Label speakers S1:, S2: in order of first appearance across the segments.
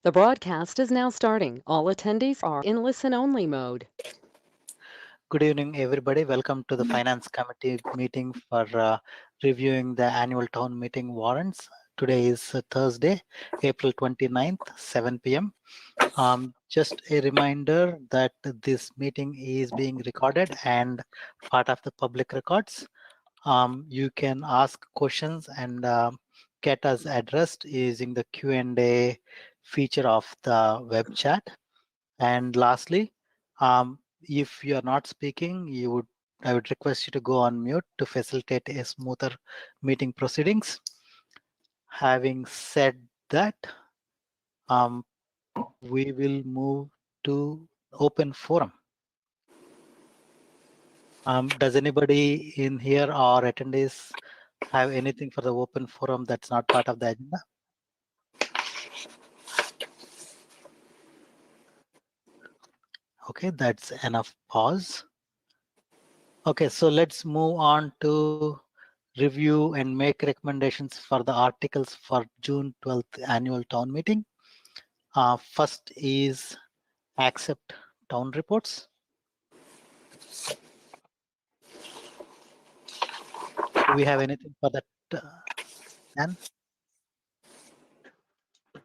S1: The broadcast is now starting. All attendees are in listen-only mode.
S2: Good evening, everybody. Welcome to the Finance Committee meeting for reviewing the annual town meeting warrants. Today is Thursday, April 29th, 7 p.m. Just a reminder that this meeting is being recorded and part of the public records. You can ask questions and get us addressed using the Q&A feature of the web chat. And lastly, if you are not speaking, I would request you to go on mute to facilitate a smoother meeting proceedings. Having said that, we will move to open forum. Does anybody in here or attendees have anything for the open forum that's not part of the agenda? Okay, that's enough pause. Okay, so let's move on to review and make recommendations for the articles for June 12th annual town meeting. First is accept town reports. Do we have anything for that, Dan?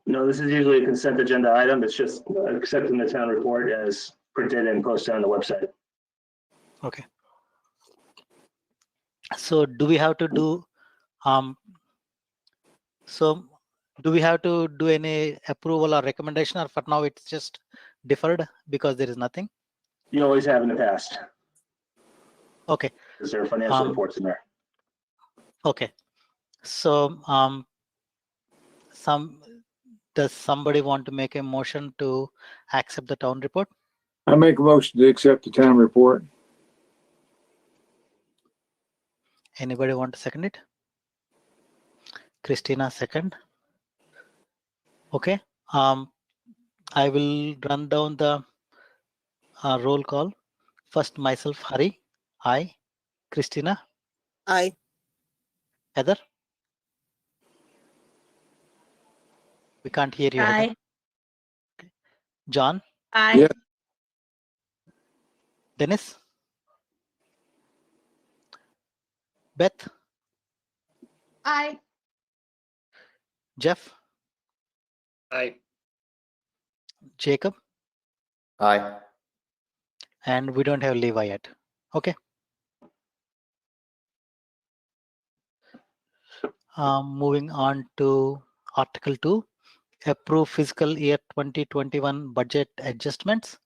S3: No, this is usually a consent agenda item. It's just accepting the town report as printed and posted on the website.
S2: Okay. So do we have to do any approval or recommendation, or for now it's just deferred because there is nothing?
S3: You always have in the past.
S2: Okay.
S3: Because there are financial reports in there.
S2: Okay. So does somebody want to make a motion to accept the town report?
S4: I make a motion to accept the town report.
S2: Anybody want to second it? Christina, second. Okay. I will run down the roll call. First, myself, Hari. Aye. Christina.
S5: Aye.
S2: Heather. We can't hear you.
S6: Aye.
S2: Heather. Okay. John.
S6: Aye.
S4: Yeah.
S2: Dennis. Beth.
S6: Aye.
S2: Jeff.
S7: Aye.
S2: Jacob.
S7: Aye.
S2: And we don't have Levi yet. Okay. Moving on to Article 2, approve fiscal year 2021 budget adjustments.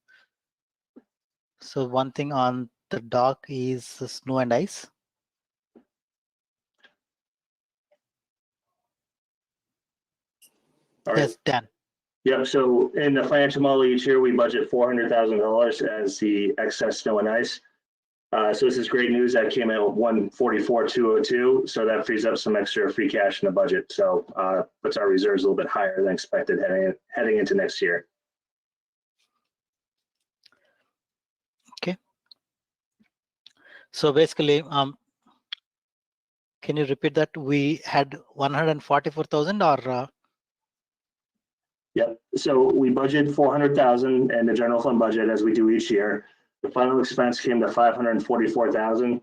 S2: So one thing on the dock is snow and ice.
S3: All right.
S2: Yes, Dan.
S3: Yep. So in the financial model each year, we budget $400,000 as the excess snow and ice. So this is great news. That came out 144,202. So that frees up some extra free cash in the budget. So puts our reserves a little bit higher than expected heading into next year.
S2: Okay. So basically, can you repeat that? We had 144,000 or?
S3: Yep. So we budgeted 400,000 in the general fund budget as we do each year. The final expense came to 544,000,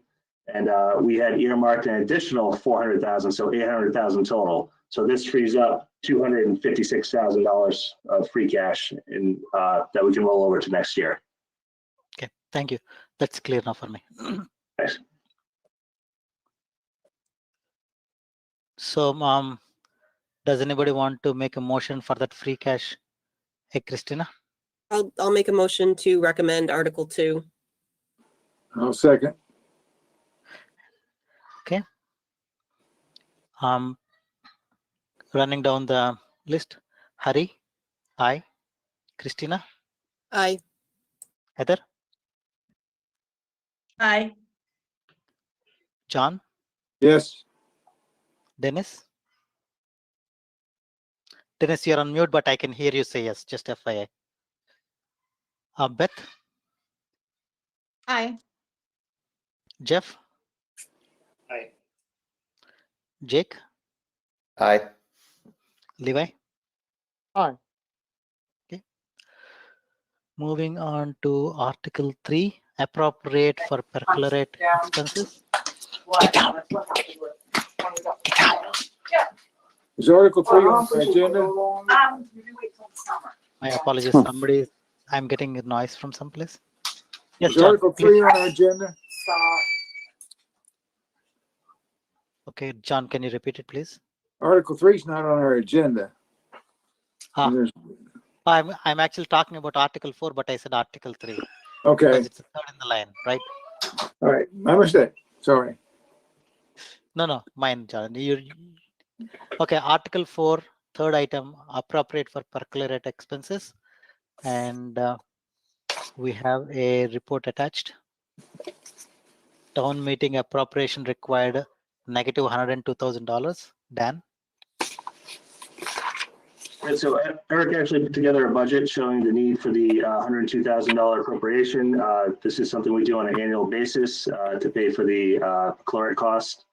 S3: and we had earmarked an additional 400,000, so 800,000 total. So this frees up $256,000 of free cash in, that we can roll over to next year.
S2: Okay, thank you. That's clear now for me.
S3: Thanks.
S2: So, does anybody want to make a motion for that free cash? Hey, Christina.
S5: I'll make a motion to recommend Article 2.
S4: I'll second.
S2: Okay. Running down the list. Hari. Aye. Christina.
S5: Aye.
S2: Heather.
S6: Aye.
S2: John.
S4: Yes.
S2: Dennis. Dennis, you're on mute, but I can hear you say yes. Just FYI. Beth.
S6: Aye.
S2: Jeff.
S7: Aye.
S2: Jake.
S7: Aye.
S2: Levi.
S4: Aye.
S2: Moving on to Article 3, appropriate for perchlorate expenses.
S4: Is Article 3 on the agenda?
S2: My apologies, somebody, I'm getting a noise from someplace. Yes,
S4: Is
S2: John.
S4: Article 3 on the agenda?
S2: Okay, John, can you repeat it, please?
S4: Article 3 is not on our agenda.
S2: Ah.
S4: And there's-
S2: I'm actually talking about Article 4, but I said Article 3
S4: Okay,
S2: because it's the third in the line, right?
S4: all right, my mistake, sorry.
S2: No, mine, John. Okay, Article 4, third item, appropriate for perchlorate expenses. And we have a report attached. Town meeting appropriation required negative $102,000. Dan?
S3: And so Eric actually put together a budget showing the need for the $102,000 appropriation. This is something we do on an annual basis to pay for the chlorate cost.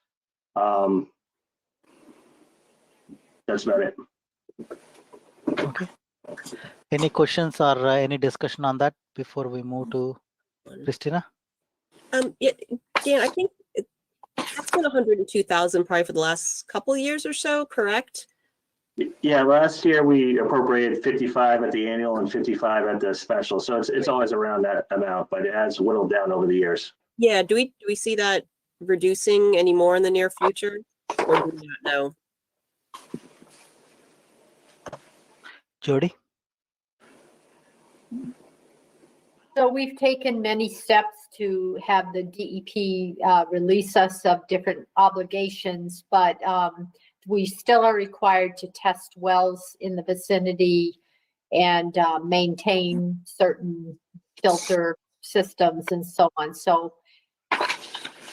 S3: That's about it.
S2: Okay. Any questions or any discussion on that before we move to Christina?
S5: Yeah, Dan, I think it's been 102,000 probably for the last couple of years or so, correct?
S3: Yeah, last year we appropriated 55 at the annual and 55 at the special. So it's always around that amount, but it has whittled down over the years.
S5: Yeah, do we see that reducing any more in the near future? Or do we not know?
S2: Jody?
S8: So we've taken many steps to have the DEP release us of different obligations, but we still are required to test wells in the vicinity and maintain certain filter systems and so on. So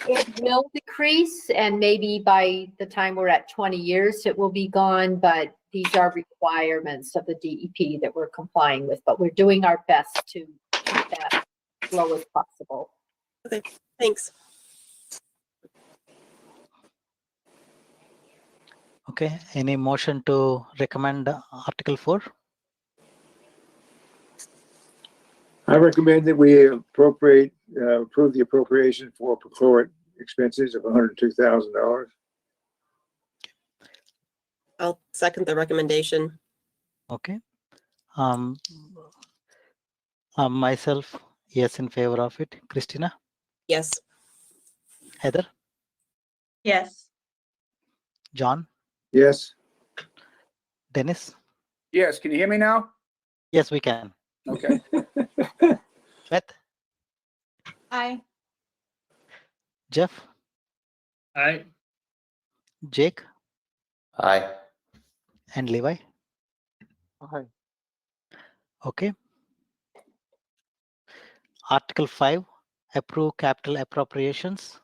S8: it will decrease, and maybe by the time we're at 20 years, it will be gone, but these are requirements of the DEP that we're complying with, but we're doing our best to keep that as low as possible.
S5: Thanks.
S2: Okay, any motion to recommend Article 4?
S4: I recommend that we approve the appropriation for perchlorate expenses of $102,000.
S5: I'll second the recommendation.
S2: Okay. Myself, yes, in favor of it. Christina?
S5: Yes.
S2: Heather?
S6: Yes.
S2: John?
S4: Yes,
S2: Dennis?
S9: Yes, can you hear me now?
S2: Yes, we can.
S9: Okay.
S2: Beth?
S6: Aye.
S2: Jeff?
S7: Aye.
S2: Jake?
S7: Aye.
S2: And Levi?
S4: Aye.
S2: Okay. Article 5, approve capital appropriations.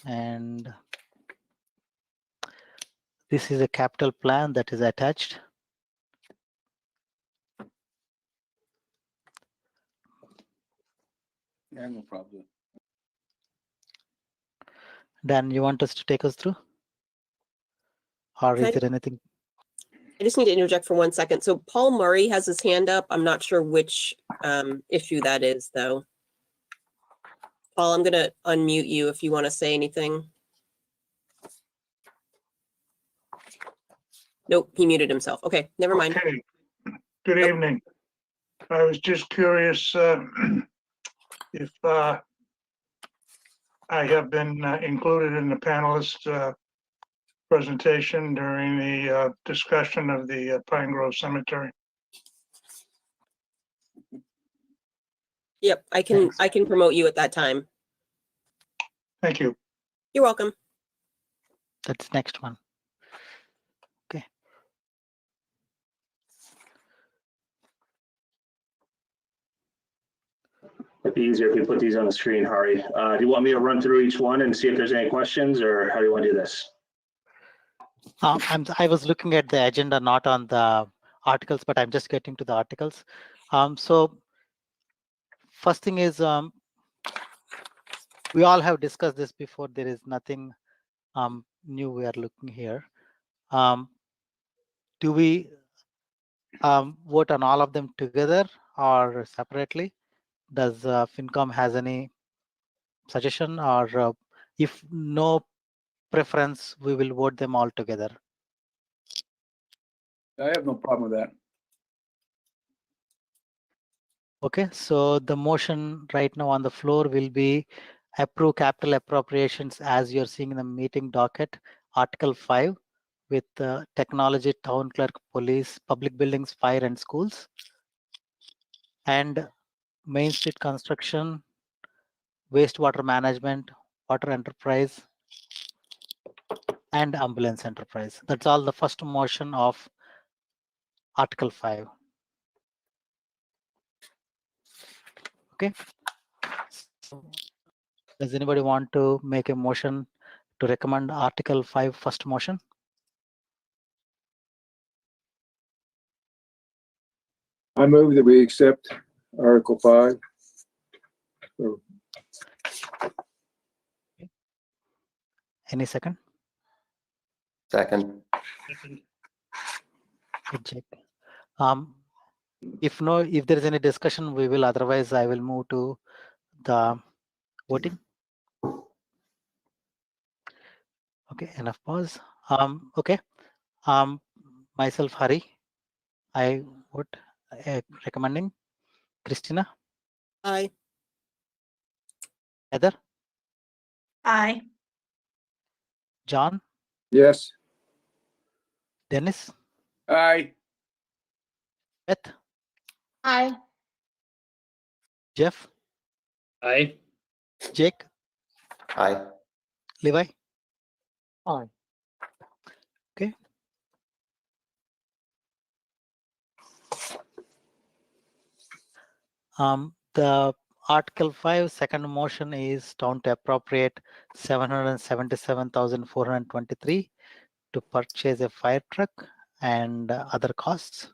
S2: And this is a capital plan that is attached.
S9: Yeah, no problem.
S2: Dan, you want us to take us through? Or is
S5: Okay.
S2: there anything?
S5: I just need to interject for 1 second. So Paul Murray has his hand up. I'm not sure which issue that is, though. Paul, I'm going to unmute you if you want to say anything. Nope, he muted himself. Okay, never mind.
S10: Okay, good
S5: Nope.
S10: evening. I was just curious if I have been included in the panelist presentation during the discussion of the Pine Grove Cemetery.
S5: Yep, I can promote you at that time.
S10: Thank you.
S5: You're welcome.
S2: That's next one. Okay.
S3: It'd be easier if we put these on the screen, Hari. Do you want me to run through each one and see if there's any questions, or how do you want to do this?
S2: I was looking at the agenda, not on the articles, but I'm just getting to the articles. So first thing is, we all have discussed this before. There is nothing new we are looking here. Do we vote on all of them together or separately? Does FinCom has any suggestion, or if no preference, we will vote them all together?
S9: I have no problem with that.
S2: Okay, so the motion right now on the floor will be approve capital appropriations as you're seeing in the meeting docket, Article 5, with technology, town clerk, police, public buildings, fire and schools, and Main Street construction, wastewater management, water enterprise, and ambulance enterprise. That's all the first motion of Article 5. Okay. So, does anybody want to make a motion to recommend Article 5 first motion?
S4: I move that we accept Article 5. So,
S2: Any second?
S7: Second.
S2: Okay, check. If there is any discussion, we will. Otherwise, I will move to the voting. Okay, enough pause. Okay. Myself, Hari, I vote recommending. Christina,
S5: Aye.
S2: Heather,
S6: Aye.
S2: John,
S4: yes.
S2: Dennis,
S9: Aye.
S2: Beth,
S6: Aye.
S2: Jeff,
S7: Aye.
S2: Jake,
S7: Aye.
S2: Levi.
S4: Aye.
S2: Okay. The Article 5 second motion is town to appropriate 777,423 to purchase a fire truck and other costs.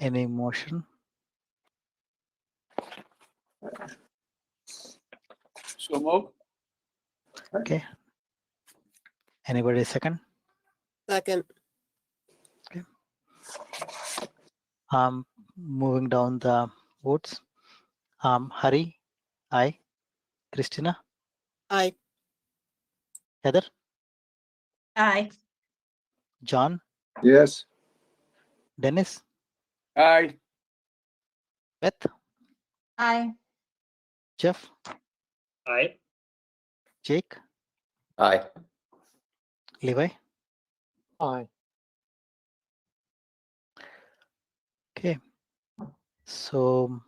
S2: Any motion?
S9: So move.
S2: Okay. Anybody second?
S5: Second.
S2: Moving down the votes. Hari, aye. Christina,
S5: Aye.
S2: Heather,
S6: Aye.
S2: John,
S4: Yes.
S2: Dennis,
S9: Aye.
S2: Beth,
S6: Aye.
S2: Jeff,
S7: Aye.
S2: Jake,
S7: Aye.
S2: Levi.
S4: Aye.
S2: Okay. So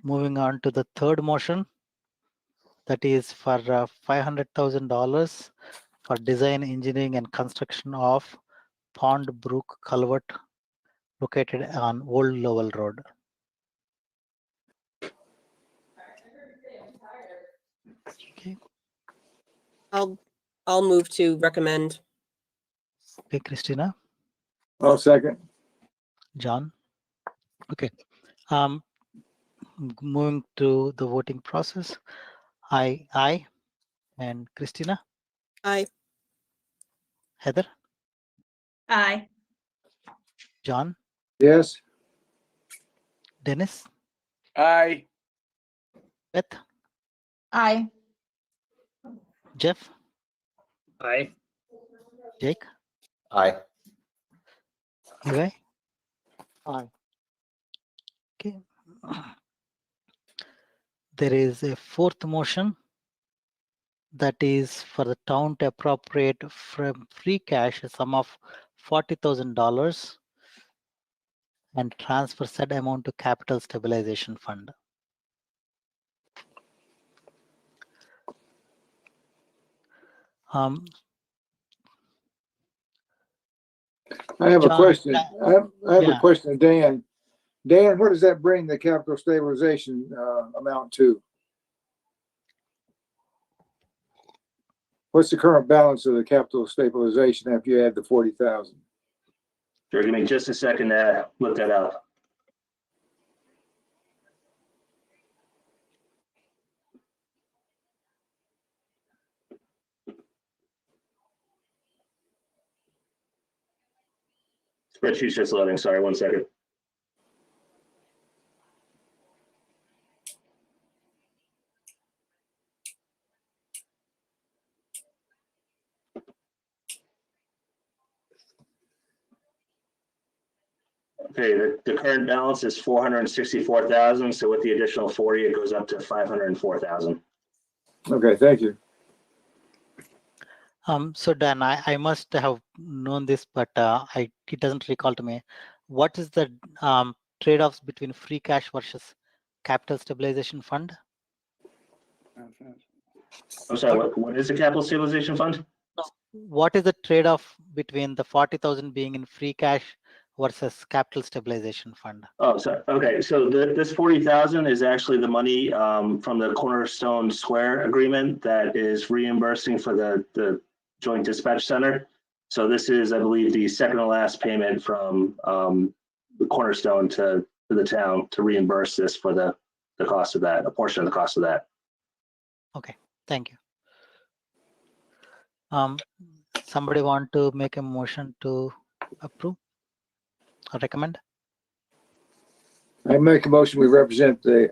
S2: moving on to the third motion, that is for $500,000 for design, engineering, and construction of Pond Brook Culvert located on Old Lowell Road. Okay.
S5: I'll move to recommend.
S2: Okay, Christina,
S4: I'll second.
S2: John. Okay. Moving to the voting process. Aye, and Christina,
S5: Aye.
S2: Heather,
S6: Aye.
S2: John,
S4: Yes.
S2: Dennis,
S9: Aye.
S2: Beth,
S6: Aye.
S2: Jeff,
S7: Aye.
S2: Jake,
S7: Aye.
S2: Levi.
S4: Aye.
S2: Okay. There is a fourth motion that is for the town to appropriate from free cash a sum of $40,000 and transfer said amount to capital stabilization fund.
S4: I have a
S2: John,
S4: question. I have
S2: yeah.
S4: a question to Dan. Dan, what does that bring the capital stabilization amount to? What's the current balance of the capital stabilization after you add the 40,000?
S3: Sure, give me just a second to look that up. Spreadsheet's just loading. Sorry, 1 second. Okay, the current balance is 464,000. So with the additional 40, it goes up to 504,000.
S4: Okay, thank you.
S2: So Dan, I must have known this, but it doesn't recall to me. What is the trade-offs between free cash versus capital stabilization fund?
S3: I'm sorry, what is the capital stabilization fund?
S2: What is the trade-off between the 40,000 being in free cash versus capital stabilization fund?
S3: Oh, sorry. Okay, so this 40,000 is actually the money from the Cornerstone Square agreement that is reimbursing for the Joint Dispatch Center. So this is, I believe, the second to last payment from the Cornerstone to the town to reimburse this for the cost of that, a portion of the cost of that.
S2: Okay, thank you. Somebody want to make a motion to approve or recommend?
S4: I make a motion, we recommend the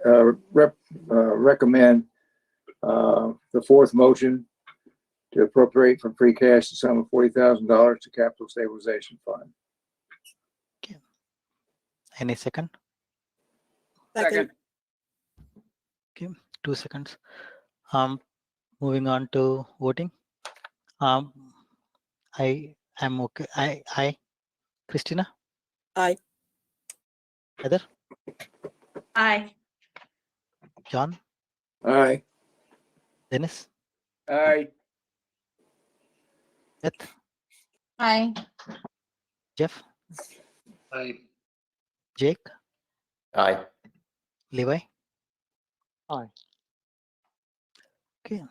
S4: fourth motion to appropriate from free cash the sum of $40,000 to capital stabilization fund.
S2: Any second?
S9: Second.
S2: Okay, 2 seconds. Moving on to voting. I am okay. I Christina?
S5: Aye.
S2: Heather?
S6: Aye.
S2: John?
S4: Aye.
S2: Dennis?
S9: Aye.
S2: Beth?
S6: Aye.
S2: Jeff?
S7: Aye.
S2: Jake?
S7: Aye.
S2: Levi? Aye. Okay.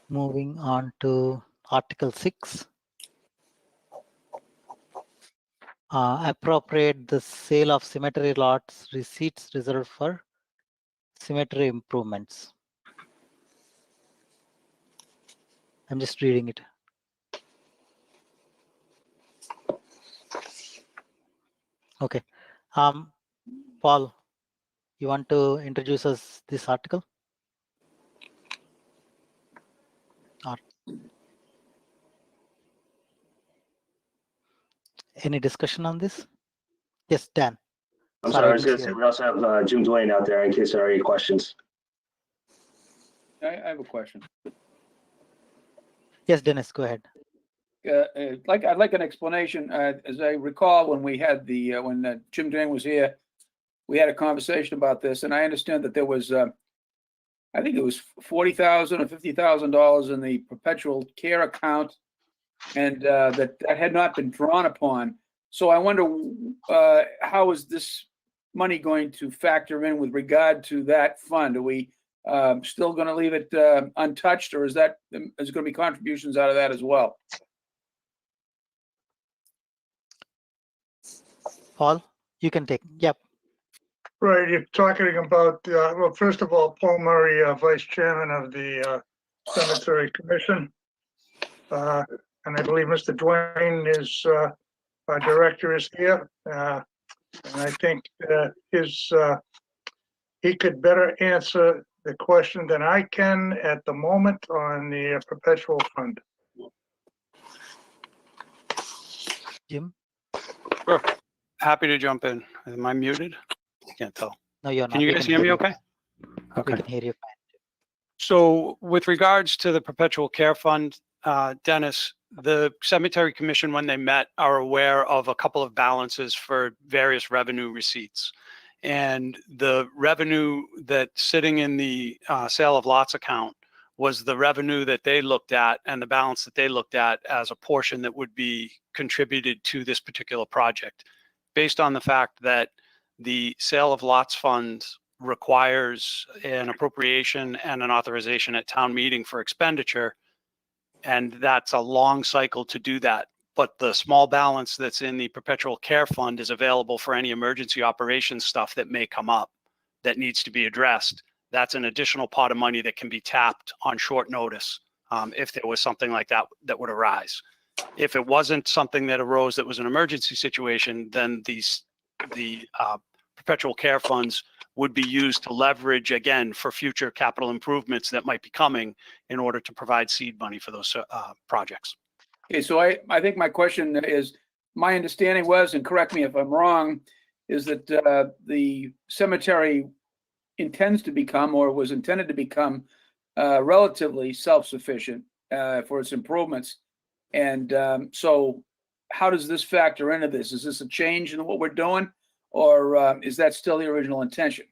S2: Moving on to Article 6. Appropriate the sale of cemetery lots receipts reserved for cemetery improvements. I'm just reading it. Okay. Paul, you want to introduce us this article? Or any discussion on this? Yes, Dan.
S3: I'm
S2: Sorry,
S3: sorry, I
S2: I
S3: was
S2: didn't
S3: going to
S2: see
S3: say,
S2: you.
S3: we also have Jim Dwayne out there in case there are any questions.
S9: I have a question.
S2: Yes, Dennis, go ahead.
S9: I'd like an explanation. As I recall, when we had when Jim Dwayne was here, we had a conversation about this, and I understand that there was, I think it was $40,000 or $50,000 in the perpetual care account, and that had not been drawn upon. So I wonder, how is this money going to factor in with regard to that fund? Are we still going to leave it untouched, or is there going to be contributions out of that as well?
S2: Paul, you can take. Yep.
S10: Right, you're talking about, well, first of all, Paul Murray, Vice Chairman of the Cemetery Commission. And I believe Mr. Dwayne is, our director is here. And I think he could better answer the question than I can at the moment on the perpetual fund.
S2: Jim?
S11: Sure. Happy to jump in. Am I muted? Can't tell.
S2: No, you're not.
S11: Can you guys hear me okay?
S2: We
S11: Okay.
S2: can hear you fine.
S11: So with regards to the perpetual care fund, Dennis, the Cemetery Commission, when they met, are aware of a couple of balances for various revenue receipts. And the revenue that's sitting in the sale of lots account was the revenue that they looked at, and the balance that they looked at as a portion that would be contributed to this particular project. Based on the fact that the sale of lots fund requires an appropriation and an authorization at town meeting for expenditure, and that's a long cycle to do that. But the small balance that's in the perpetual care fund is available for any emergency operations stuff that may come up that needs to be addressed. That's an additional pot of money that can be tapped on short notice if there was something like that that would arise. If it wasn't something that arose that was an emergency situation, then the perpetual care funds would be used to leverage again for future capital improvements that might be coming in order to provide seed money for those projects.
S9: Okay, so I think my question is, my understanding was, and correct me if I'm wrong, is that the cemetery intends to become, or was intended to become, relatively self-sufficient for its improvements. And so how does this factor into this? Is this a change in what we're doing, or is that still the original intention?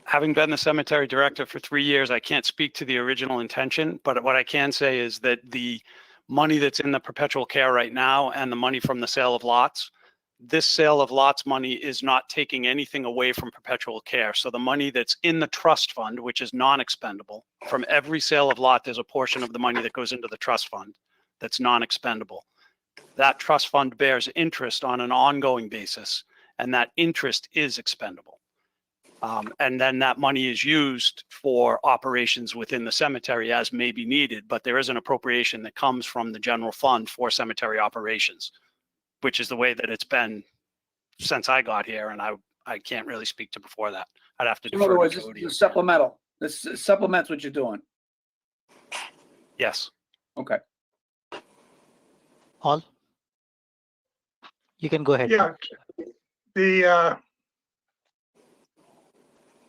S11: Having been the cemetery director for 3 years, I can't speak to the original intention, but what I can say is that the money that's in the perpetual care right now and the money from the sale of lots, this sale of lots money is not taking anything away from perpetual care. So the money that's in the trust fund, which is non-expendable, from every sale of lot, there's a portion of the money that goes into the trust fund that's non-expendable. That trust fund bears interest on an ongoing basis, and that interest is expendable. And then that money is used for operations within the cemetery as may be needed, but there is an appropriation that comes from the general fund for cemetery operations, which is the way that it's been since I got here, and I can't really speak to before that. I'd have to
S9: In other
S11: defer
S9: words,
S11: to
S9: this
S11: Jody.
S9: is supplemental. This supplements what you're doing.
S11: Yes.
S9: Okay.
S2: Paul? You can go ahead.
S10: Yeah, the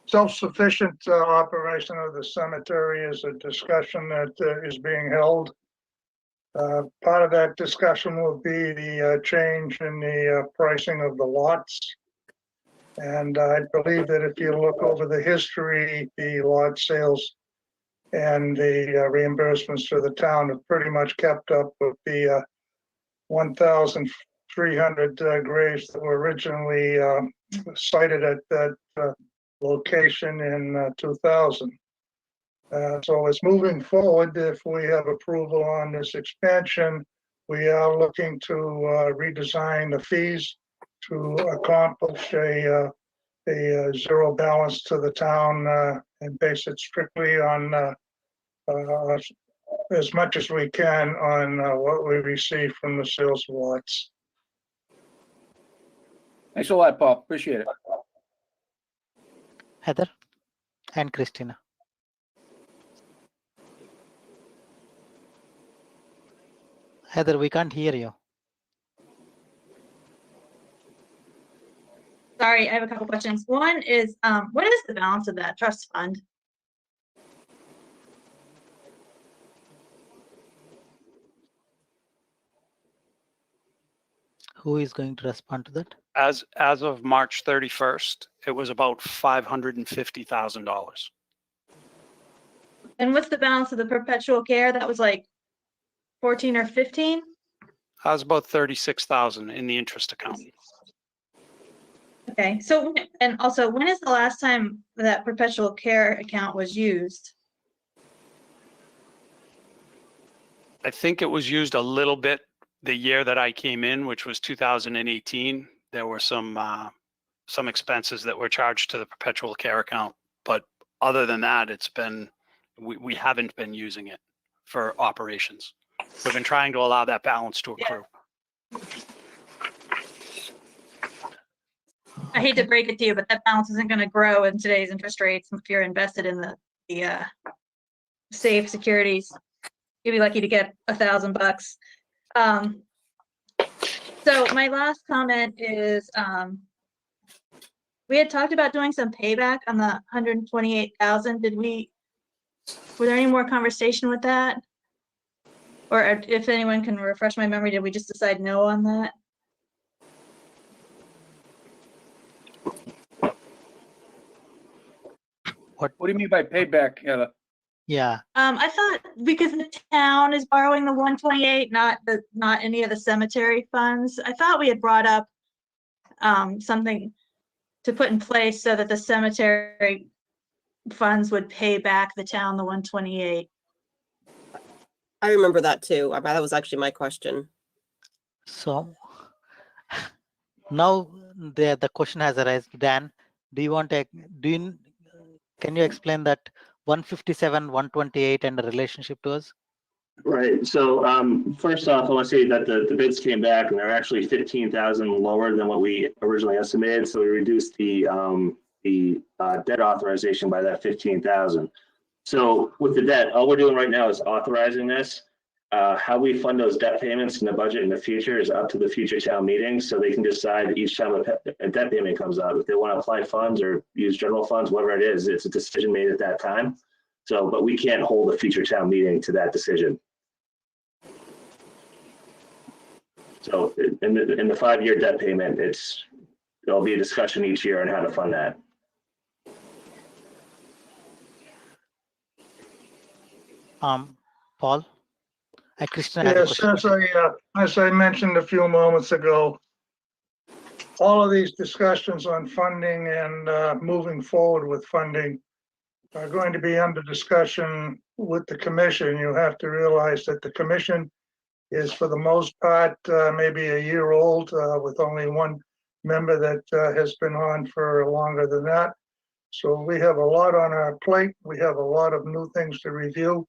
S10: self-sufficient operation of the cemetery is a discussion that is being held. Part of that discussion will be the change in the pricing of the lots. And I believe that if you look over the history, the lot sales and the reimbursements to the town have pretty much kept up with the 1,300 graves that were originally cited at that location in 2000. So it's moving forward. If we have approval on this expansion, we are looking to redesign the fees to accomplish a zero balance to the town and base it strictly on as much as we can on what we receive from the sales of lots.
S9: Thanks a lot, Paul. Appreciate it.
S2: Heather and Christina. Heather, we can't hear you.
S6: Sorry, I have a couple questions. One is, what is the balance of that trust fund?
S2: Who is going to respond to that?
S11: As of March 31st, it was about $550,000.
S6: And what's the balance of the perpetual care? That was like 14 or 15?
S11: That was about 36,000 in the interest account.
S6: Okay, so, and also, when is the last time that perpetual care account was used?
S11: I think it was used a little bit the year that I came in, which was 2018. There were some expenses that were charged to the perpetual care account, but other than that, it's been, we haven't been using it for operations. We've been trying to allow that balance to accrue.
S6: I hate to break it to you, but that balance isn't going to grow in today's interest rates if you're invested in the safe securities. You'd be lucky to get $1,000. So my last comment is, we had talked about doing some payback on the 128,000. Were there any more conversation with that? Or if anyone can refresh my memory, did we just decide no on that?
S9: What do you mean by payback, Heather?
S2: Yeah.
S6: I thought because the town is borrowing the 128, not any of the cemetery funds. I thought we had brought up something to put in place so that the cemetery funds would pay back the town the 128.
S5: I remember that too. That was actually my question.
S2: So now the question has arisen. Dan, can you explain that 157, 128 and the relationship to us?
S3: Right. So first off, I want to say that the bids came back and they're actually 15,000 lower than what we originally estimated. So we reduced the debt authorization by that 15,000. So with the debt, all we're doing right now is authorizing this. How we fund those debt payments in the budget in the future is up to the future town meetings. So they can decide each time a debt payment comes up, if they want to apply funds or use general funds, whatever it is, it's a decision made at that time. So, but we can't hold a future town meeting to that decision. So in the 5-year debt payment, there'll be a discussion each year on how to fund that.
S2: Paul? Christina has a
S10: Yes,
S2: question.
S10: as I mentioned a few moments ago, all of these discussions on funding and moving forward with funding are going to be under discussion with the commission. You have to realize that the commission is for the most part maybe a year old with only one member that has been on for longer than that. So we have a lot on our plate. We have a lot of new things to review.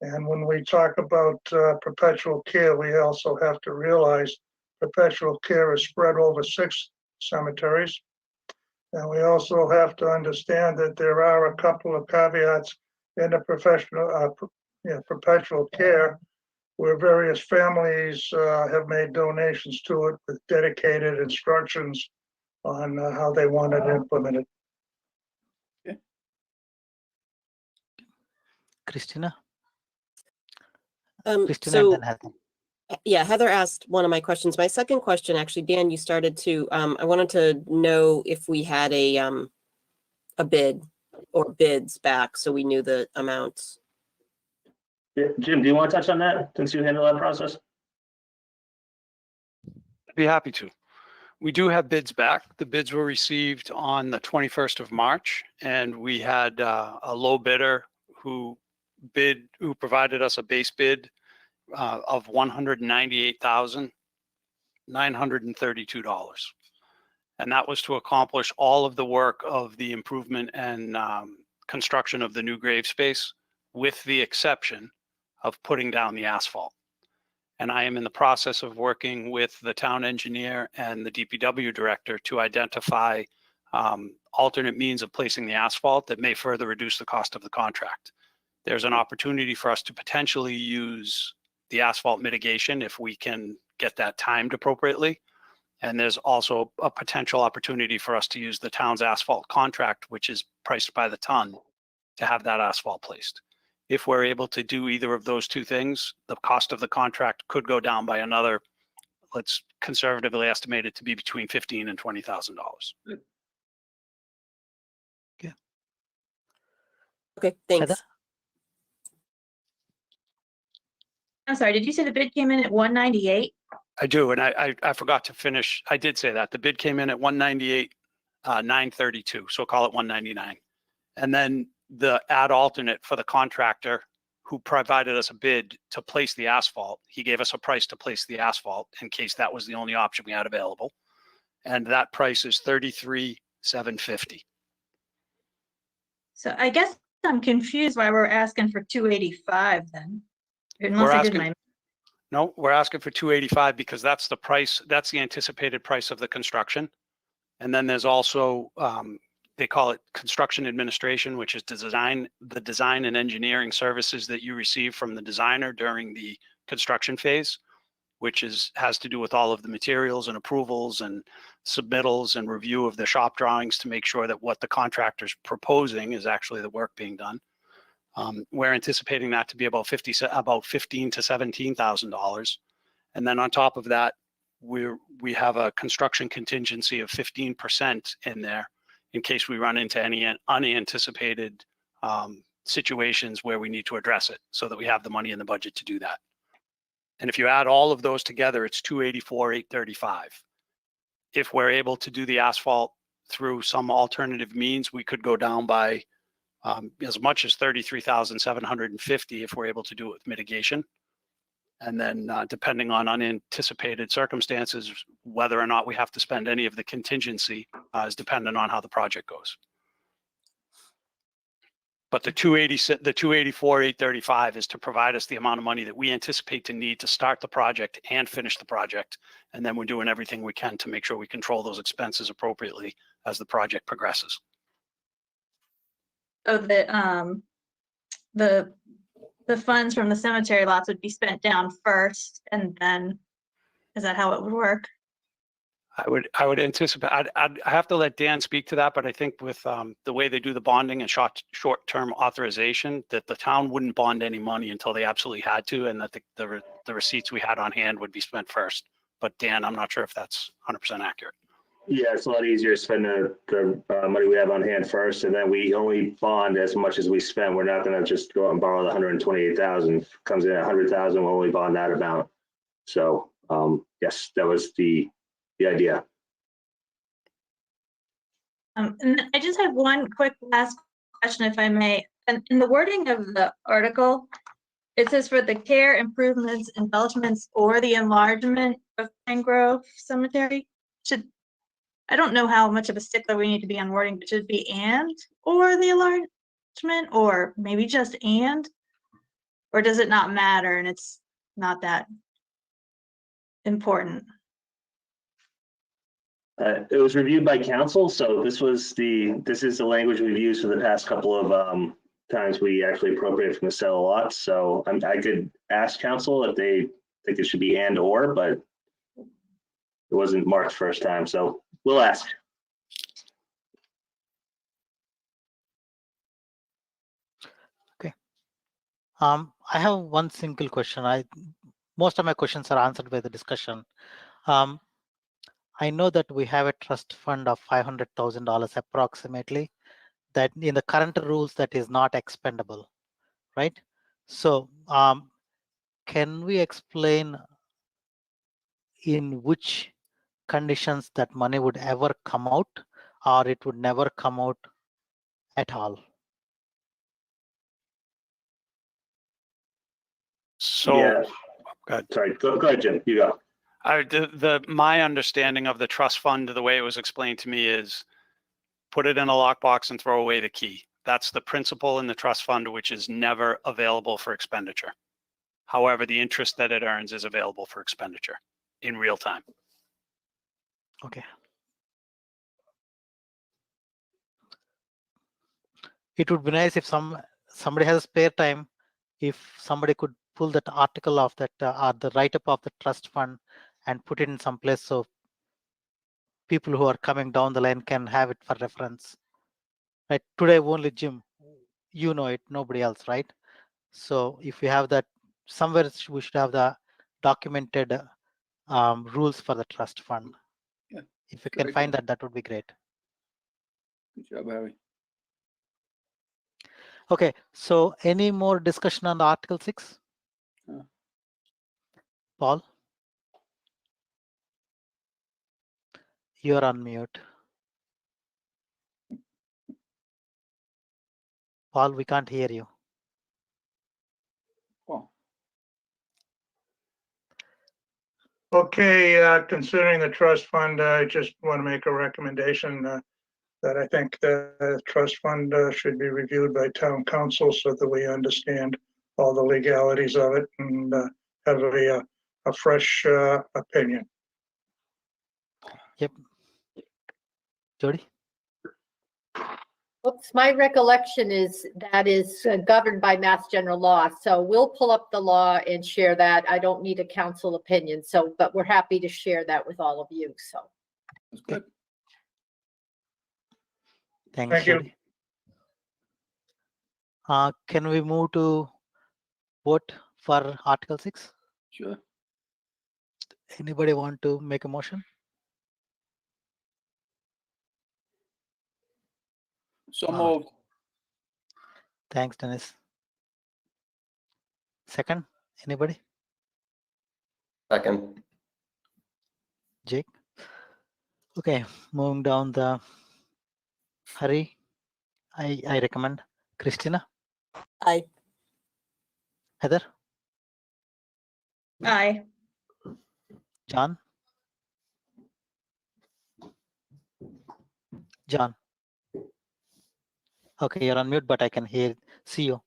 S10: And when we talk about perpetual care, we also have to realize perpetual care is spread over 6 cemeteries. And we also have to understand that there are a couple of caveats in the perpetual care where various families have made donations to it with dedicated instructions on how they want it implemented.
S2: Christina? Christina and
S5: So
S2: then Heather.
S5: yeah, Heather asked one of my questions. My second question, actually, Dan, you started to, I wanted to know if we had a bid or bids back so we knew the amounts.
S3: Yeah, Jim, do you want to touch on that since you handle that process?
S11: I'd be happy to. We do have bids back. The bids were received on the 21st of March, and we had a low bidder who provided us a base bid of $198,932. And that was to accomplish all of the work of the improvement and construction of the new grave space, with the exception of putting down the asphalt. And I am in the process of working with the town engineer and the DPW director to identify alternate means of placing the asphalt that may further reduce the cost of the contract. There's an opportunity for us to potentially use the asphalt mitigation if we can get that timed appropriately. And there's also a potential opportunity for us to use the town's asphalt contract, which is priced by the ton, to have that asphalt placed. If we're able to do either of those two things, the cost of the contract could go down by another, let's conservatively estimate it to be between $15,000 and $20,000.
S5: Okay, thanks.
S2: Heather?
S6: I'm sorry, did you say the bid came in at 198?
S11: I do, and I forgot to finish. I did say that. The bid came in at 198,932, so call it 199. And then the ad alternate for the contractor who provided us a bid to place the asphalt, he gave us a price to place the asphalt in case that was the only option we had available. And that price is $33,750.
S6: So I guess I'm confused why we're asking for 285 then. Unless I did my.
S11: No, we're asking for 285 because that's the price, that's the anticipated price of the construction. And then there's also, they call it construction administration, which is the design and engineering services that you receive from the designer during the construction phase, which has to do with all of the materials and approvals and submittals and review of the shop drawings to make sure that what the contractor's proposing is actually the work being done. We're anticipating that to be about $15,000 to $17,000. And then on top of that, we have a construction contingency of 15% in there in case we run into any unanticipated situations where we need to address it, so that we have the money in the budget to do that. And if you add all of those together, it's 284,835. If we're able to do the asphalt through some alternative means, we could go down by as much as 33,750 if we're able to do it with mitigation. And then depending on unanticipated circumstances, whether or not we have to spend any of the contingency is dependent on how the project goes. But the 284, 835 is to provide us the amount of money that we anticipate to need to start the project and finish the project. And then we're doing everything we can to make sure we control those expenses appropriately as the project progresses.
S6: So the funds from the cemetery lots would be spent down first, and then, is that how it would work?
S11: I would anticipate, I have to let Dan speak to that, but I think with the way they do the bonding and short-term authorization, that the town wouldn't bond any money until they absolutely had to, and that the receipts we had on hand would be spent first. But Dan, I'm not sure if that's 100% accurate.
S3: Yeah, it's a lot easier to spend the money we have on hand first, and then we only bond as much as we spend. We're not gonna just go out and borrow the 128,000. Comes in at 100,000, we'll only bond that amount. So, yes, that was the idea.
S6: And I just have one quick last question, if I may. And in the wording of the article, it says for the care, improvements, embellishments, or the enlargement of Pine Grove Cemetery. I don't know how much of a stickler we need to be on wording, but should it be and or the enlargement, or maybe just and? Or does it not matter and it's not that important?
S3: It was reviewed by council, so this is the language we've used for the past couple of times we actually appropriate from the sale of lots. So I could ask council if they think it should be and or, but it wasn't marked first time, so we'll ask.
S2: Okay. I have one single question. Most of my questions are answered by the discussion. I know that we have a trust fund of $500,000 approximately, that in the current rules that is not expendable, right? So can we explain in which conditions that money would ever come out, or it would never come out at all?
S11: So,
S3: Yeah.
S11: go ahead.
S3: Sorry, go ahead, Jim, you go.
S11: My understanding of the trust fund, the way it was explained to me, is put it in a lockbox and throw away the key. That's the principle in the trust fund, which is never available for expenditure. However, the interest that it earns is available for expenditure in real time.
S2: Okay. It would be nice if somebody has spare time, if somebody could pull that article of that or the write-up of the trust fund and put it in some place so people who are coming down the line can have it for reference. Right, today only Jim, you know it, nobody else, right? So if we have that somewhere, we should have the documented rules for the trust fund.
S9: Yeah,
S2: if we can
S9: very
S2: find
S9: good.
S2: that would be great.
S9: Good job, Harry.
S2: Okay, so any more discussion on the Article 6? Paul? You're on mute. Paul, we can't hear you.
S9: Oh,
S10: Okay, considering the trust fund, I just want to make a recommendation that I think the trust fund should be reviewed by town council so that we understand all the legalities of it and have a fresh opinion.
S2: Yep. Jody?
S8: Oops, my recollection is that is governed by Mass General Law. So we'll pull up the law and share that. I don't need a council opinion. So, but we're happy to share that with all of you. So.
S9: that's good.
S2: Thanks,
S10: Thank you.
S2: Jody. Can we move to vote for Article 6?
S9: Sure.
S2: Anybody want to make a motion?
S9: So moved.
S2: Thanks, Dennis. Second, anybody?
S7: Second.
S2: Jake? Okay, moving down the hurry. I recommend. Christina?
S5: Aye.
S2: Heather?
S6: Aye.
S2: John? John? Okay, you're on mute, but I can see you.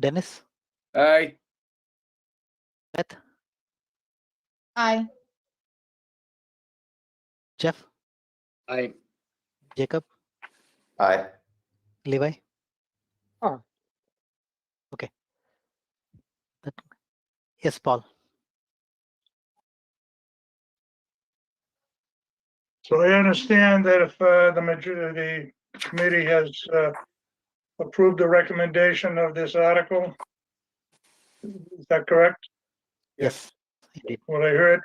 S2: Dennis,
S9: Aye.
S2: Beth,
S6: Aye.
S2: Jeff,
S7: Aye.
S2: Jacob,
S7: Aye.
S2: Levi.
S1: Aye.
S2: Okay. Yes, Paul.
S10: So I understand that if the majority, the committee has approved the recommendation of this article. Is that correct?
S2: Yes, indeed.
S10: What I heard.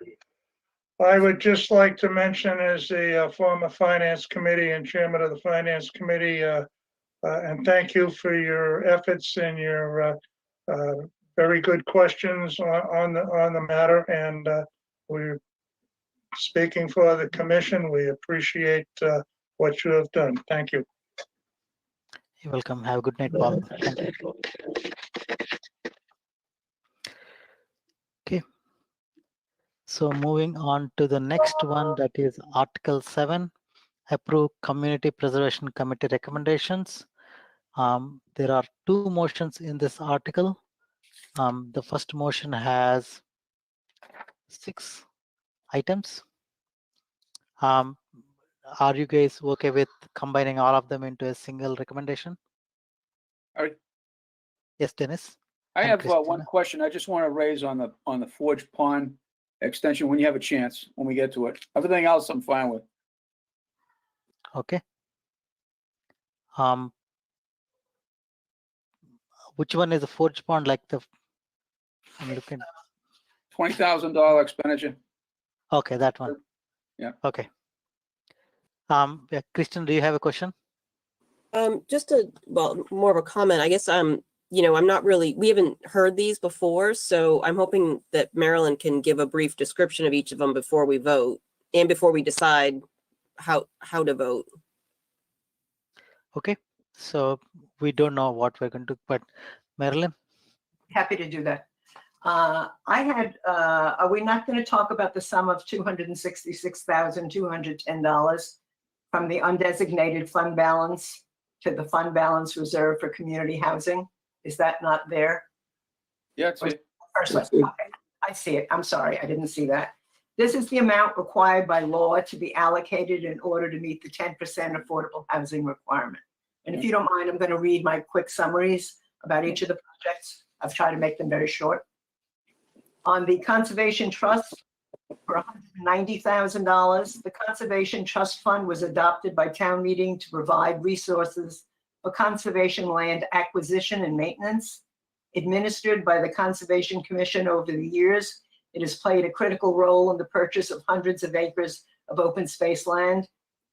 S10: I would just like to mention as a former finance committee and chairman of the finance committee, and thank you for your efforts and your very good questions on the matter. And we're speaking for the commission. We appreciate what you have done. Thank you.
S2: You're welcome. Have a good night, Paul. Thank you. Okay. So moving on to the next one, that is Article 7, approve Community Preservation Committee recommendations. There are two motions in this article. The first motion has 6 items. Are you guys okay with combining all of them into a single recommendation?
S9: Aye.
S2: Yes, Dennis.
S9: I
S2: And
S9: have
S2: Christina.
S9: one question I just want to raise on the Forge Pond extension when you have a chance, when we get to it. Everything else I'm fine with.
S2: Okay. Which one is the Forge Pond? Like I'm looking.
S9: $20,000 expenditure.
S2: Okay, that one.
S9: Yeah.
S2: Okay. Yeah, Kristen, do you have a question?
S5: Just more of a comment, I guess. You know, we haven't heard these before, so I'm hoping that Marilyn can give a brief description of each of them before we vote and before we decide how to vote.
S2: Okay. So we don't know what we're going to, but Marilyn?
S12: Happy to do that. Are we not going to talk about the sum of $266,210 from the undesignated fund balance to the fund balance reserved for community housing? Is that not there?
S9: Yeah, it's it.
S12: Okay, I see it. I'm sorry, I didn't see that. This is the amount required by law to be allocated in order to meet the 10% affordable housing requirement. And if you don't mind, I'm going to read my quick summaries about each of the projects. I've tried to make them very short. On the Conservation Trust, for $190,000, the Conservation Trust Fund was adopted by town meeting to provide resources for conservation land acquisition and maintenance. Administered by the Conservation Commission over the years, it has played a critical role in the purchase of hundreds of acres of open space land.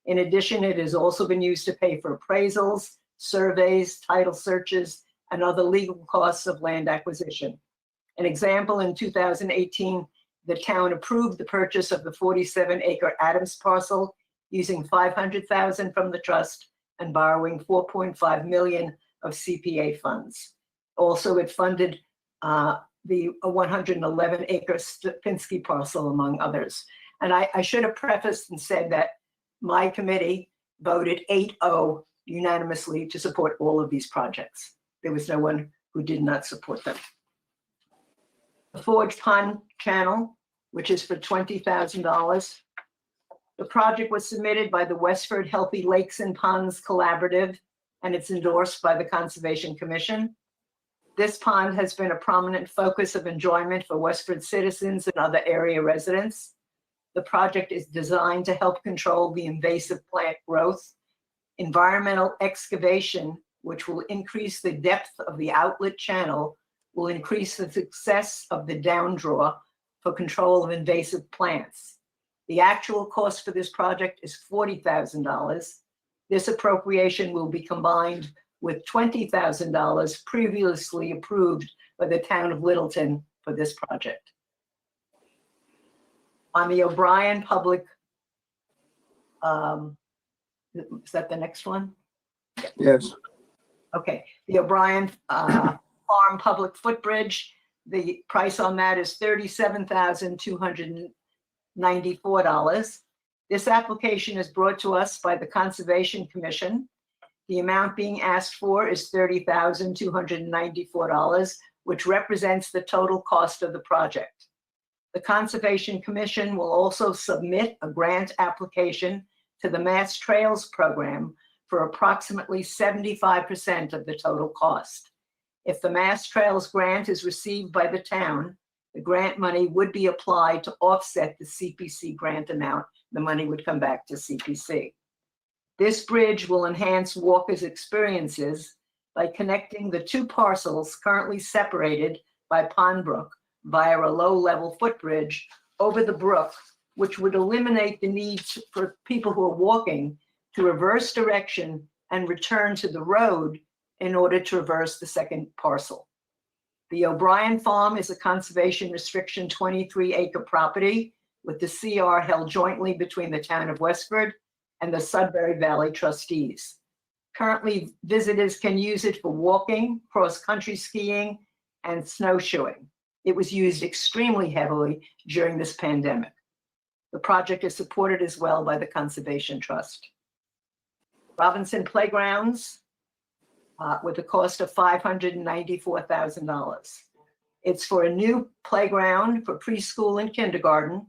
S12: In addition, it has also been used to pay for appraisals, surveys, title searches, and other legal costs of land acquisition. An example, in 2018, the town approved the purchase of the 47-acre Adams parcel using $500,000 from the trust and borrowing $4.5 million of CPA funds. Also, it funded the 111-acre Pinsky parcel, among others. And I should have prefaced and said that my committee voted 8-0 unanimously to support all of these projects. There was no one who did not support them. The Forge Pond Channel, which is for $20,000. The project was submitted by the Westford Healthy Lakes and Ponds Collaborative, and it's endorsed by the Conservation Commission. This pond has been a prominent focus of enjoyment for Westford citizens and other area residents. The project is designed to help control the invasive plant growth. Environmental excavation, which will increase the depth of the outlet channel, will increase the success of the downdraw for control of invasive plants. The actual cost for this project is $40,000. This appropriation will be combined with $20,000 previously approved by the town of Littleton for this project. On the O'Brien Public, is that the next one?
S4: Yes.
S12: Okay, the O'Brien Farm Public Footbridge, the price on that is $37,294. This application is brought to us by the Conservation Commission. The amount being asked for is $30,294, which represents the total cost of the project. The Conservation Commission will also submit a grant application to the Mass Trails Program for approximately 75% of the total cost. If the Mass Trails grant is received by the town, the grant money would be applied to offset the CPC grant amount. The money would come back to CPC. This bridge will enhance walkers' experiences by connecting the two parcels currently separated by Pond Brook via a low-level footbridge over the brook, which would eliminate the need for people who are walking to reverse direction and return to the road in order to traverse the second parcel. The O'Brien Farm is a conservation restriction 23-acre property with the CR held jointly between the town of Westford and the Sudbury Valley trustees. Currently, visitors can use it for walking, cross-country skiing, and snowshoeing. It was used extremely heavily during this pandemic. The project is supported as well by the Conservation Trust. Robinson Playgrounds, with a cost of $594,000. It's for a new playground for preschool and kindergarten,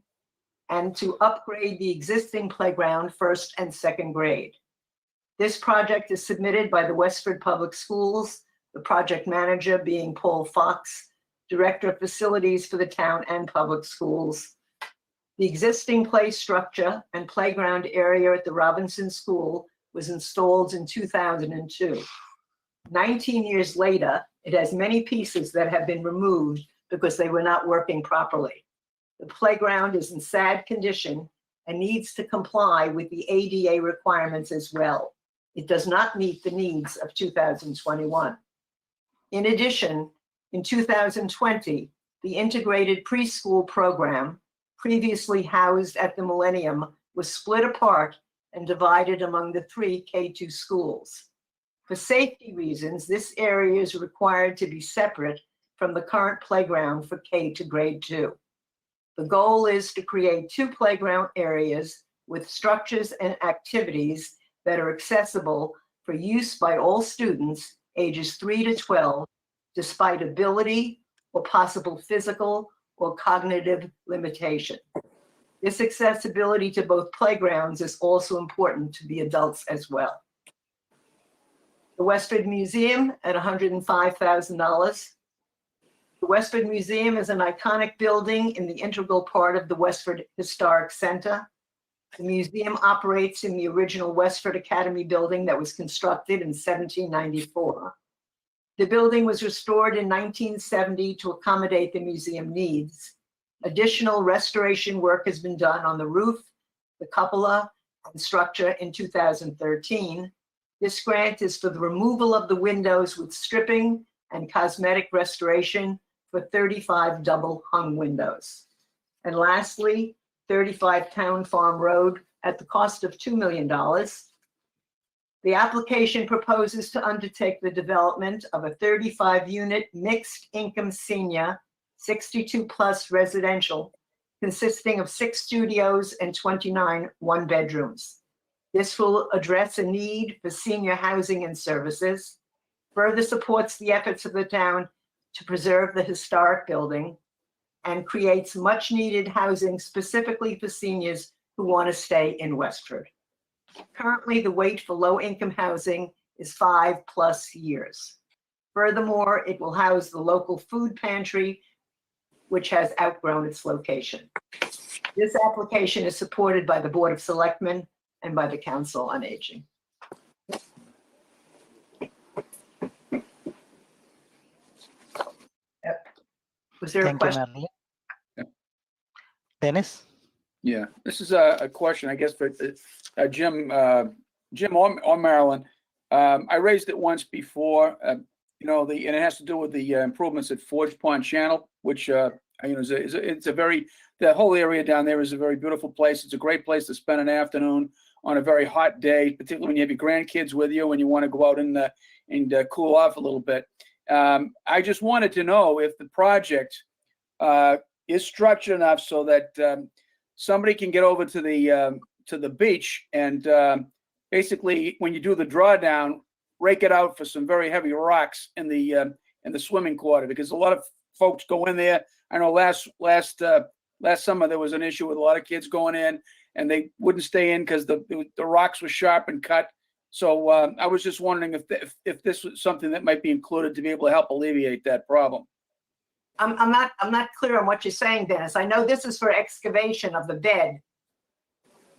S12: and to upgrade the existing playground first and second grade. This project is submitted by the Westford Public Schools, the project manager being Paul Fox, Director of Facilities for the town and public schools. The existing play structure and playground area at the Robinson School was installed in 2002. 19 years later, it has many pieces that have been removed because they were not working properly. The playground is in sad condition and needs to comply with the ADA requirements as well. It does not meet the needs of 2021. In addition, in 2020, the integrated preschool program, previously housed at the Millennium, was split apart and divided among the 3 K2 schools. For safety reasons, this area is required to be separate from the current playground for K to grade 2. The goal is to create 2 playground areas with structures and activities that are accessible for use by all students ages 3 to 12, despite ability or possible physical or cognitive limitation. This accessibility to both playgrounds is also important to the adults as well. The Westford Museum at $105,000. The Westford Museum is an iconic building in the integral part of the Westford Historic Center. The museum operates in the original Westford Academy building that was constructed in 1794. The building was restored in 1970 to accommodate the museum needs. Additional restoration work has been done on the roof, the cupola, and structure in 2013. This grant is for the removal of the windows with stripping and cosmetic restoration for 35 double hung windows. And lastly, 35 Town Farm Road at the cost of $2 million. The application proposes to undertake the development of a 35-unit mixed income senior 62+ residential consisting of 6 studios and 29 one-bedrooms. This will address a need for senior housing and services, further supports the efforts of the town to preserve the historic building, and creates much-needed housing specifically for seniors who want to stay in Westford. Currently, the wait for low-income housing is 5+ years. Furthermore, it will house the local food pantry, which has outgrown its location. This application is supported by the Board of Selectmen and by the Council on Aging. Was there a
S2: Thank you,
S12: question?
S2: Madeline. Dennis?
S9: Yeah, this is a question, I guess, for Jim or Marilyn. I raised it once before, and it has to do with the improvements at Forge Pond Channel, which it's a very, the whole area down there is a very beautiful place. It's a great place to spend an afternoon on a very hot day, particularly when you have your grandkids with you and you want to go out and cool off a little bit. I just wanted to know if the project is structured enough so that somebody can get over to the beach and basically when you do the drawdown, rake it out for some very heavy rocks in the swimming quarter, because a lot of folks go in there. I know last summer there was an issue with a lot of kids going in and they wouldn't stay in because the rocks were sharp and cut. So I was just wondering if this was something that might be included to be able to help alleviate that problem.
S12: I'm not clear on what you're saying, Dennis. I know this is for excavation of the bed.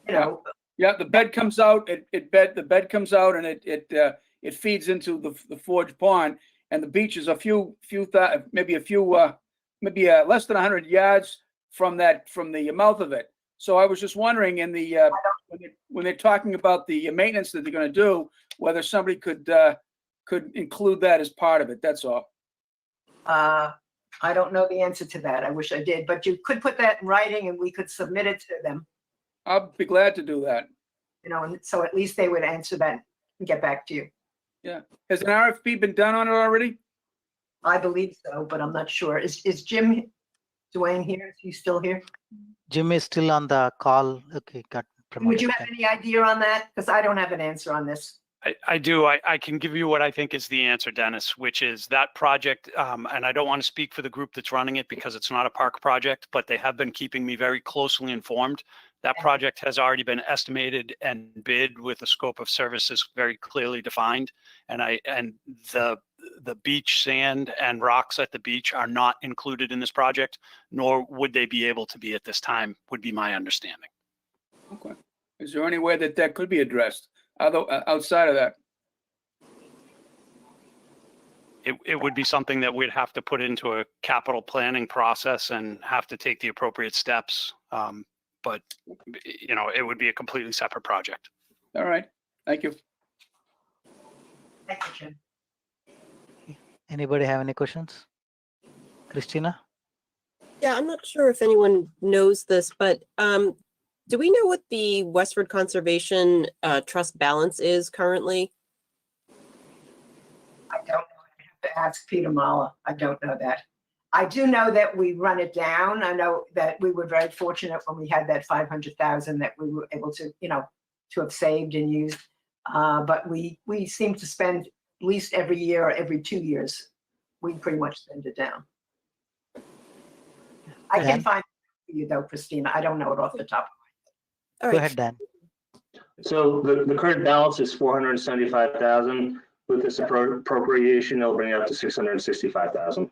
S12: You know.
S9: Yeah, the bed comes out. The bed comes out and it feeds into the Forge Pond, and the beach is maybe less than 100 yards from the mouth of it. So I was just wondering, in the when they're talking about the maintenance that they're going to do, whether somebody could include that as part of it. That's all.
S12: I don't know the answer to that. I wish I did, but you could put that in writing and we could submit it to them.
S9: I'll be glad to do that.
S12: You know, and so at least they would answer that and get back to you.
S9: Yeah. Has an RFP been done on it already?
S12: I believe so, but I'm not sure. Is Jim Dwayne here? Is he still here?
S2: Jim is still on the call. Okay, got promoted.
S12: Would you have any idea on that? Because I don't have an answer on this.
S11: I do. I can give you what I think is the answer, Dennis, which is that project. And I don't want to speak for the group that's running it because it's not a park project, but they have been keeping me very closely informed. That project has already been estimated and bid with a scope of services very clearly defined. And the beach sand and rocks at the beach are not included in this project, nor would they be able to be at this time, would be my understanding.
S9: Okay. Is there any way that could be addressed outside of that?
S11: It would be something that we'd have to put into a capital planning process and have to take the appropriate steps. But, you know, it would be a completely separate project.
S9: All right. Thank you.
S12: Thank you, Jim.
S2: Anybody have any questions? Christina?
S5: Yeah, I'm not sure if anyone knows this, but do we know what the Westford Conservation Trust balance is currently?
S12: I don't know. I have to ask Peter Mala. I don't know that. I do know that we run it down. I know that we were very fortunate when we had that 500,000 that we were able to, you know, to have saved and used. But we seem to spend at least every year or every 2 years. We pretty much spend it down. I can find it for you though, Christina. I don't know it off the top.
S2: Go ahead, Dan.
S3: So the current balance is 475,000. With this appropriation, it'll bring it up to 665,000.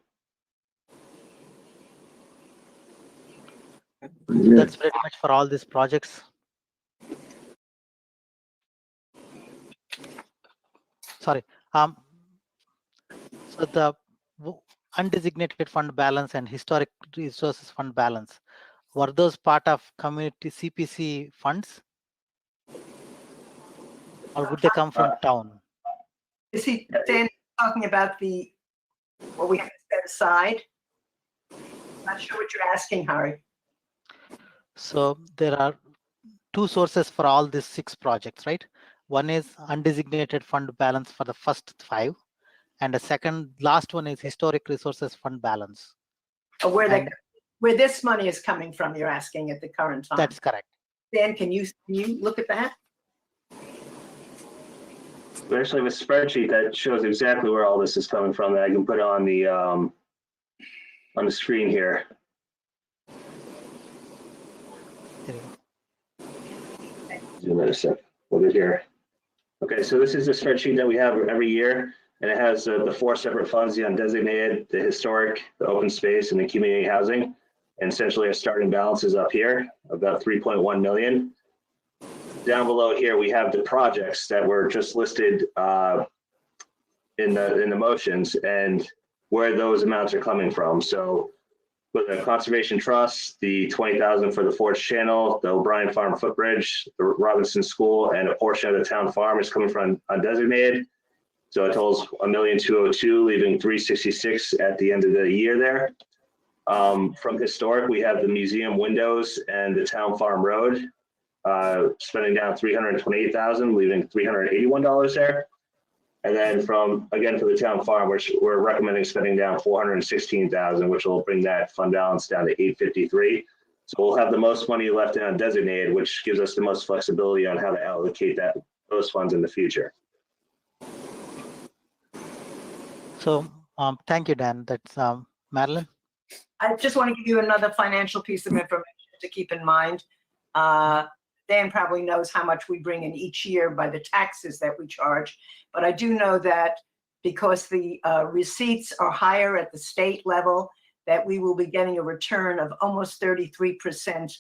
S2: That's pretty much for all these projects. Sorry. So the undesignated fund balance and historic resources fund balance, were those part of community CPC funds? Or would they come from town?
S12: Is he Dan talking about what we have to set aside? I'm not sure what you're asking, Harry.
S2: So there are two sources for all these 6 projects, right? One is undesignated fund balance for the first 5. And the last one is historic resources fund balance.
S12: Oh, where this money is coming from, you're asking at the current time.
S2: That's correct.
S12: Dan, can you look at that?
S3: We actually have a spreadsheet that shows exactly where all this is coming from that I can put on the screen here.
S2: There you go.
S3: Zoom in a sec. Hold it here. Okay, so this is the spreadsheet that we have every year, and it has the 4 separate funds: the undesignated, the historic, the open space, and the community housing. And essentially, our starting balance is up here, about 3.1 million. Down below here, we have the projects that were just listed in the motions and where those amounts are coming from. So with the Conservation Trust, the 20,000 for the Forge Channel, the O'Brien Farm Footbridge, the Robinson School, and a portion of the town farm is coming from undesignated. So it totals 1,202,000, leaving 366 at the end of the year there. From historic, we have the museum windows and the town farm road, spending down 328,000, leaving $381 there. And then for the town farm, which we're recommending spending down 416,000, which will bring that fund balance down to 853. So we'll have the most money left in undesignated, which gives us the most flexibility on how to allocate those funds in the future.
S2: So thank you, Dan. That's Madeline.
S12: I just want to give you another financial piece of information to keep in mind. Dan probably knows how much we bring in each year by the taxes that we charge, but I do know that because the receipts are higher at the state level, that we will be getting a return of almost 33%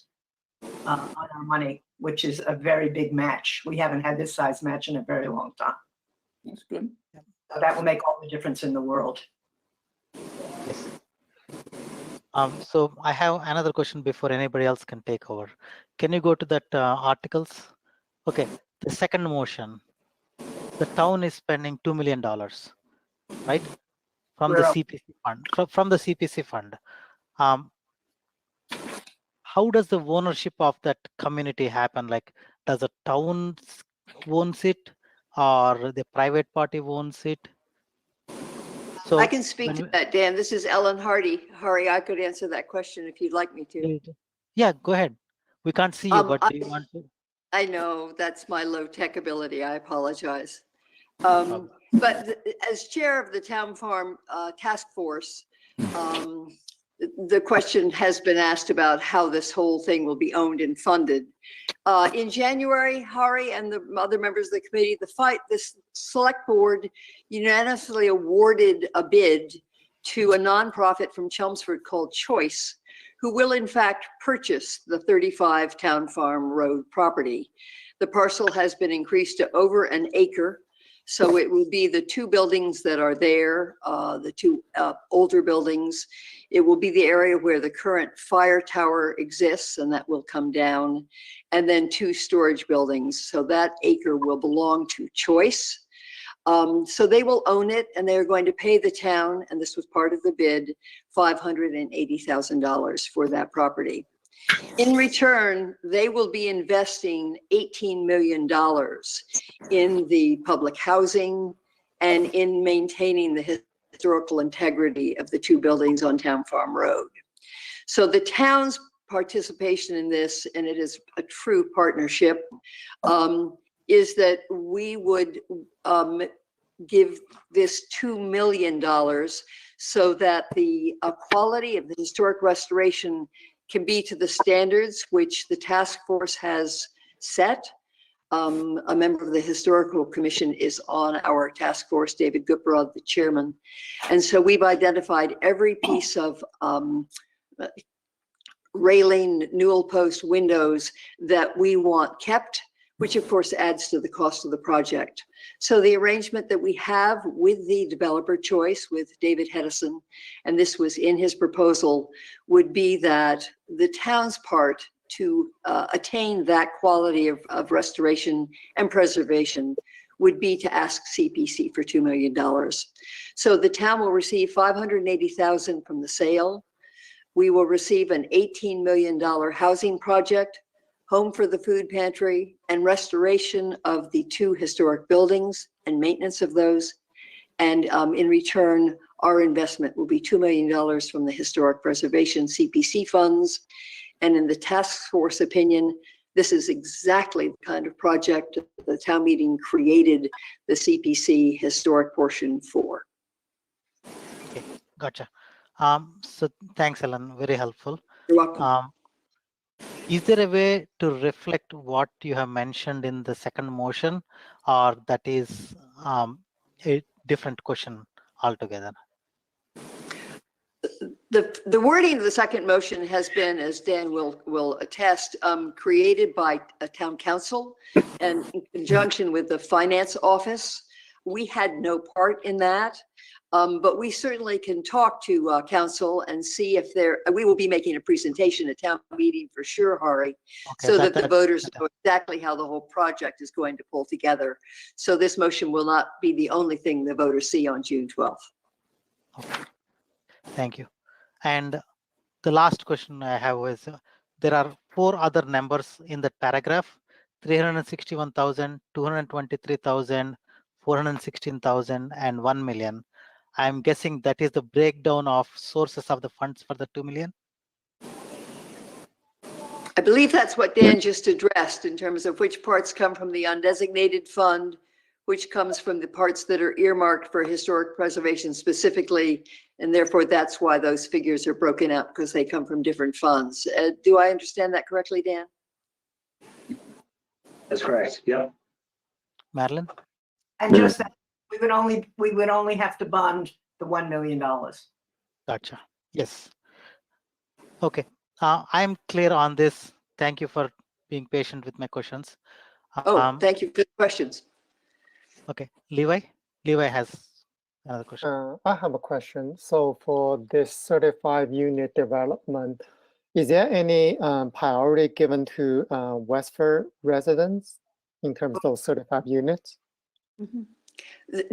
S12: on our money, which is a very big match. We haven't had this size match in a very long time.
S9: That's good.
S12: So that will make all the difference in the world.
S2: Yes. So I have another question before anybody else can take over. Can you go to that articles? Okay, the second motion. The town is spending $2 million, right? From the
S12: Where-
S2: CPC fund. From the CPC fund. How does the ownership of that community happen? Like, does the town owns it, or the private party owns it? So
S13: I can speak
S2: when
S13: to
S2: we-
S13: that, Dan. This is Ellen Hardy. Harry, I could answer that question if you'd like me to.
S2: Yeah, go ahead. We can't see you, but do you want to?
S13: I know that's my low-tech ability. I apologize.
S2: problem.
S13: But as chair of the Town Farm Task Force, the question has been asked about how this whole thing will be owned and funded. In January, Hari and the other members of the committee, this select board unanimously awarded a bid to a nonprofit from Chelmsford called Choice, who will in fact purchase the 35 Town Farm Road property. The parcel has been increased to over an acre. So it will be the two buildings that are there, the two older buildings. It will be the area where the current fire tower exists, and that will come down, and then two storage buildings. So that acre will belong to Choice. So they will own it, and they're going to pay the town, and this was part of the bid, $580,000 for that property. In return, they will be investing $18 million in the public housing and in maintaining the historical integrity of the two buildings on Town Farm Road. So the town's participation in this, and it is a true partnership, is that we would give this $2 million so that the quality of the historic restoration can be to the standards which the task force has set. A member of the Historical Commission is on our task force, David Gutbrod, the chairman. And so we've identified every piece of railing, newel post windows that we want kept, which of course adds to the cost of the project. So the arrangement that we have with the developer Choice, with David Hedison, and this was in his proposal, would be that the town's part to attain that quality of restoration and preservation would be to ask CPC for $2 million. So the town will receive $580,000 from the sale. We will receive an $18 million housing project, home for the food pantry, and restoration of the two historic buildings and maintenance of those. And in return, our investment will be $2 million from the historic preservation CPC funds. And in the task force opinion, this is exactly the kind of project the town meeting created the CPC historic portion for.
S2: Okay, gotcha. So thanks, Ellen. Very helpful.
S13: You're welcome.
S2: Is there a way to reflect what you have mentioned in the second motion, or that is a different question altogether?
S13: The wording of the second motion has been, as Dan will attest, created by a town council and in conjunction with the finance office. We had no part in that, but we certainly can talk to council and see if we will be making a presentation at town meeting for sure, Hari, so that the voters know exactly how the whole project is going to pull together. So this motion will not be the only thing the voters see on June 12th.
S2: Okay. Thank you. And the last question I have is, there are 4 other numbers in that paragraph: 361,000, 223,000, 416,000, and 1 million. I'm guessing that is the breakdown of sources of the funds for the 2 million.
S13: I believe that's what Dan just addressed in terms of which parts come from the undesignated fund, which comes from the parts that are earmarked for historic preservation specifically. And therefore, that's why those figures are broken out, because they come from different funds. Do I understand that correctly, Dan?
S3: That's correct. Yep.
S2: Marilyn?
S12: And just that, we would only have to bond the $1 million.
S2: Gotcha. Yes. Okay. I'm clear on this. Thank you for being patient with my questions.
S13: Oh, thank you for the questions.
S2: Okay. Levi? Levi has another question.
S14: I have a question. So for this 35 unit development, is there any priority given to Westford residents in terms of 35 units?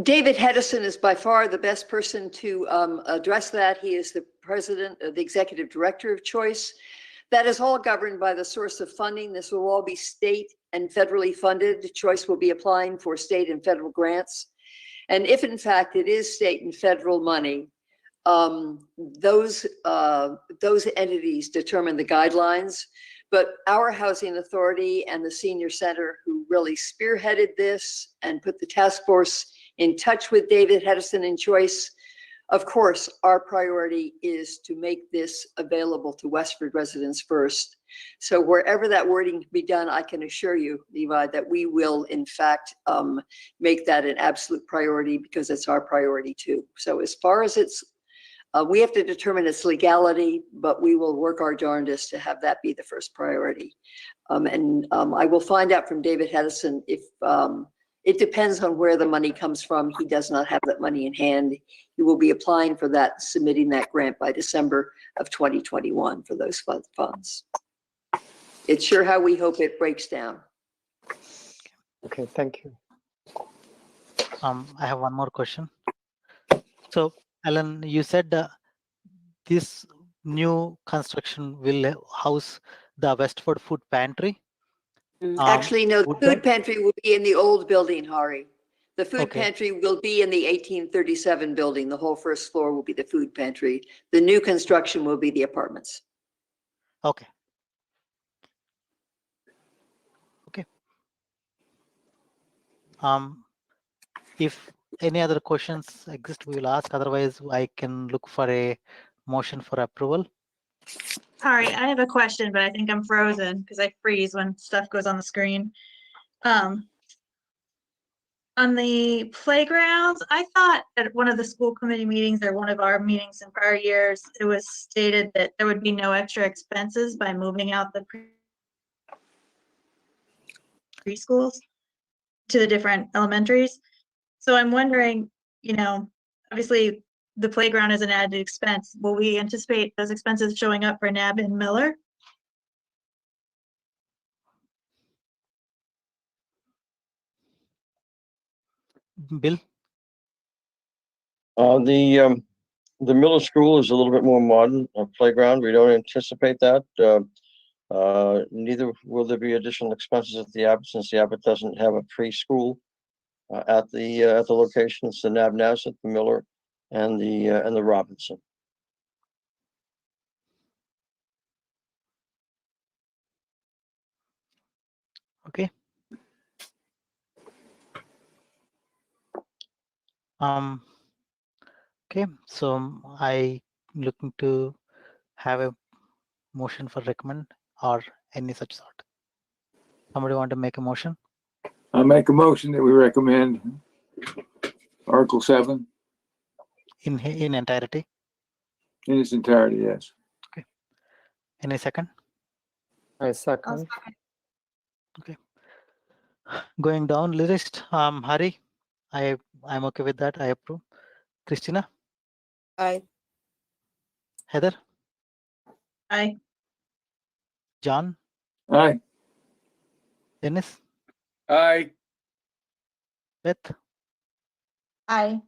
S13: David Hedison is by far the best person to address that. He is the president, the executive director of Choice. That is all governed by the source of funding. This will all be state and federally funded. Choice will be applying for state and federal grants. And if in fact it is state and federal money, those entities determine the guidelines. But our housing authority and the senior center, who really spearheaded this and put the task force in touch with David Hedison and Choice, of course, our priority is to make this available to Westford residents first. So wherever that wording can be done, I can assure you, Levi, that we will in fact make that an absolute priority, because it's our priority too. So as far as it's we have to determine its legality, but we will work our darndest to have that be the first priority. I will find out from David Hedison if it depends on where the money comes from. He does not have that money in hand. He will be applying for that, submitting that grant by December of 2021 for those funds. It's sure how we hope it breaks down.
S14: Okay, thank you.
S2: I have one more question. So, Alan, you said this new construction will house the Westford Food Pantry.
S13: Actually, no, the
S2: would
S13: food
S2: that-
S13: pantry will be in the old building, Hari. The food
S2: Okay.
S13: pantry will be in the 1837 building. The whole first floor will be the food pantry. The new construction will be the apartments.
S2: Okay. Okay. If any other questions exist, we will ask. Otherwise, I can look for a motion for approval.
S6: Sorry, I have a question, but I think I'm frozen because I freeze when stuff goes on the screen. On the playgrounds, I thought at one of the school committee meetings or one of our meetings in prior years, it was stated that there would be no extra expenses by moving out the preschools to the different elementaries. So I'm wondering, obviously the playground is an added expense. Will we anticipate those expenses showing up for NAB and Miller?
S2: Bill?
S7: The middle school is a little bit more modern playground. We don't anticipate that. Neither will there be additional expenses at the Abbott, since the Abbott doesn't have a preschool at the location. It's the NAB Nazareth, the Miller, and the Robinson.
S2: Okay. Okay, so I looking to have a motion for recommend or any such sort. Somebody want to make a motion?
S4: I make a motion that we recommend Article 7
S2: In entirety?
S4: in its entirety, yes.
S2: Any second?
S14: I second.
S2: Okay. Going down list, Hari, I'm okay with that. I approve. Christina?
S5: Aye.
S2: Heather?
S6: Aye.
S2: John?
S4: Aye.
S2: Dennis?
S9: Aye.
S2: Beth?
S6: Aye.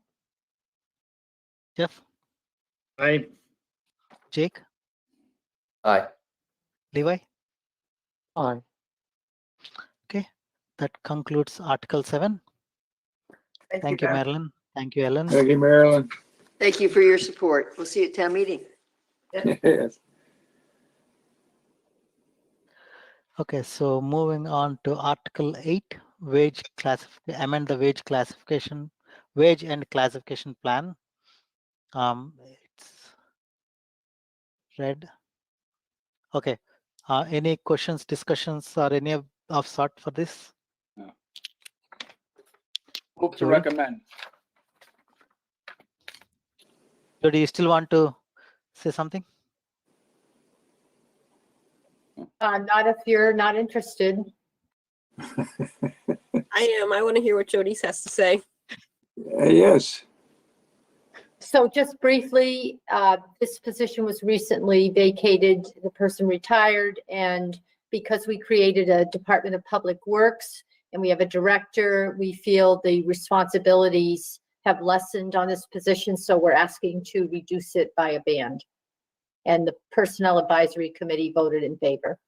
S2: Jeff?
S7: Aye.
S2: Jake?
S7: Aye.
S2: Levi?
S14: Aye.
S2: Okay, that concludes Article 7. Thank you,
S12: Beth.
S2: Marilyn. Thank you, Ellen.
S4: Thank you, Marilyn.
S13: Thank you for your support. We'll see you at town meeting.
S4: Yes.
S2: Okay, so moving on to Article 8, amend the wage and classification plan. It's read. Okay. Any questions, discussions, or any of sort for this?
S9: Move to
S2: Joey?
S9: recommend.
S2: So do you still want to say something?
S8: Not if you're not interested.
S5: I am. I want to hear what Jody has to say.
S4: Yes.
S8: So just briefly, this position was recently vacated. The person retired, and because we created a Department of Public Works and we have a director, we feel the responsibilities have lessened on this position, so we're asking to reduce it by a band. And the Personnel Advisory Committee voted in favor.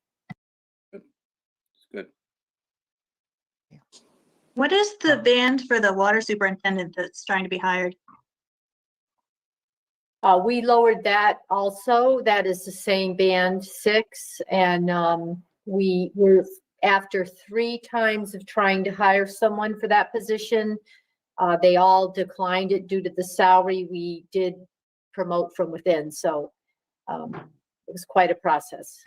S9: Good.
S6: What is the band for the water superintendent that's trying to be hired?
S8: We lowered that also. That is the same band 6. And we were, after 3 times of trying to hire someone for that position, they all declined it due to the salary. We did promote from within. So it was quite a process.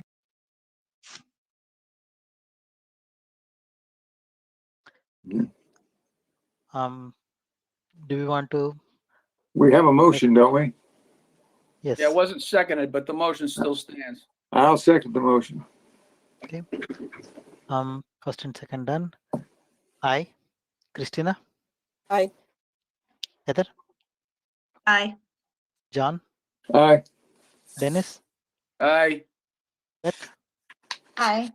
S2: Do we want to?
S4: We have a motion, don't we?
S2: Yes.
S9: Yeah, it wasn't seconded, but the motion still stands.
S4: I'll second the motion.
S2: Okay. First and second done. Aye. Christina?
S5: Aye.
S2: Heather?
S6: Aye.
S2: John?
S4: Aye.
S2: Dennis?
S9: Aye.
S2: Beth?
S6: Aye.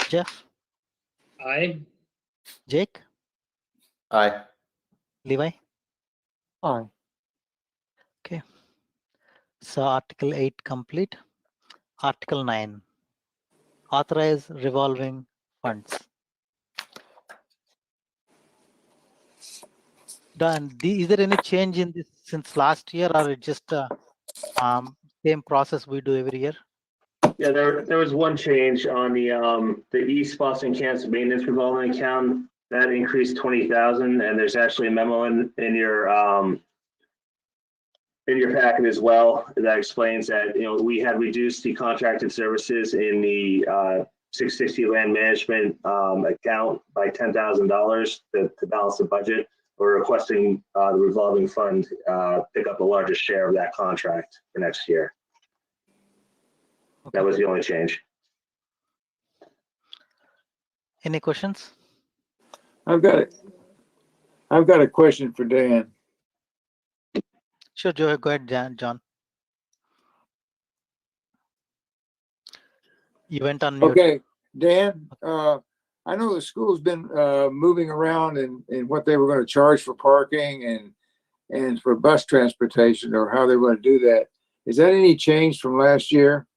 S2: Jeff?
S15: Aye.
S2: Jake?
S15: Aye.
S2: Levi?
S14: Aye.
S2: Okay. So Article 8 complete. Article 9. Authorize revolving funds. Done. Is there any change in this since last year, or it just same process we do every year?
S3: Yeah, there was one change on the East Boston Cancer Maintenance Revolving Account that increased 20,000, and there's actually a memo in your packet as well that explains that we had reduced the contracted services in the 660 land management account by $10,000 to balance the budget. We're requesting the revolving fund pick up a larger share of that contract for next year.
S2: Okay.
S3: That was the only change.
S2: Any questions?
S4: I've got a question for Dan.
S2: Sure, Joe. Go ahead, John. You went on mute.
S4: Okay, Dan, I know the school's been moving around in what they were going to charge for parking and for bus transportation, or how they want to do that. Is that any change from last year?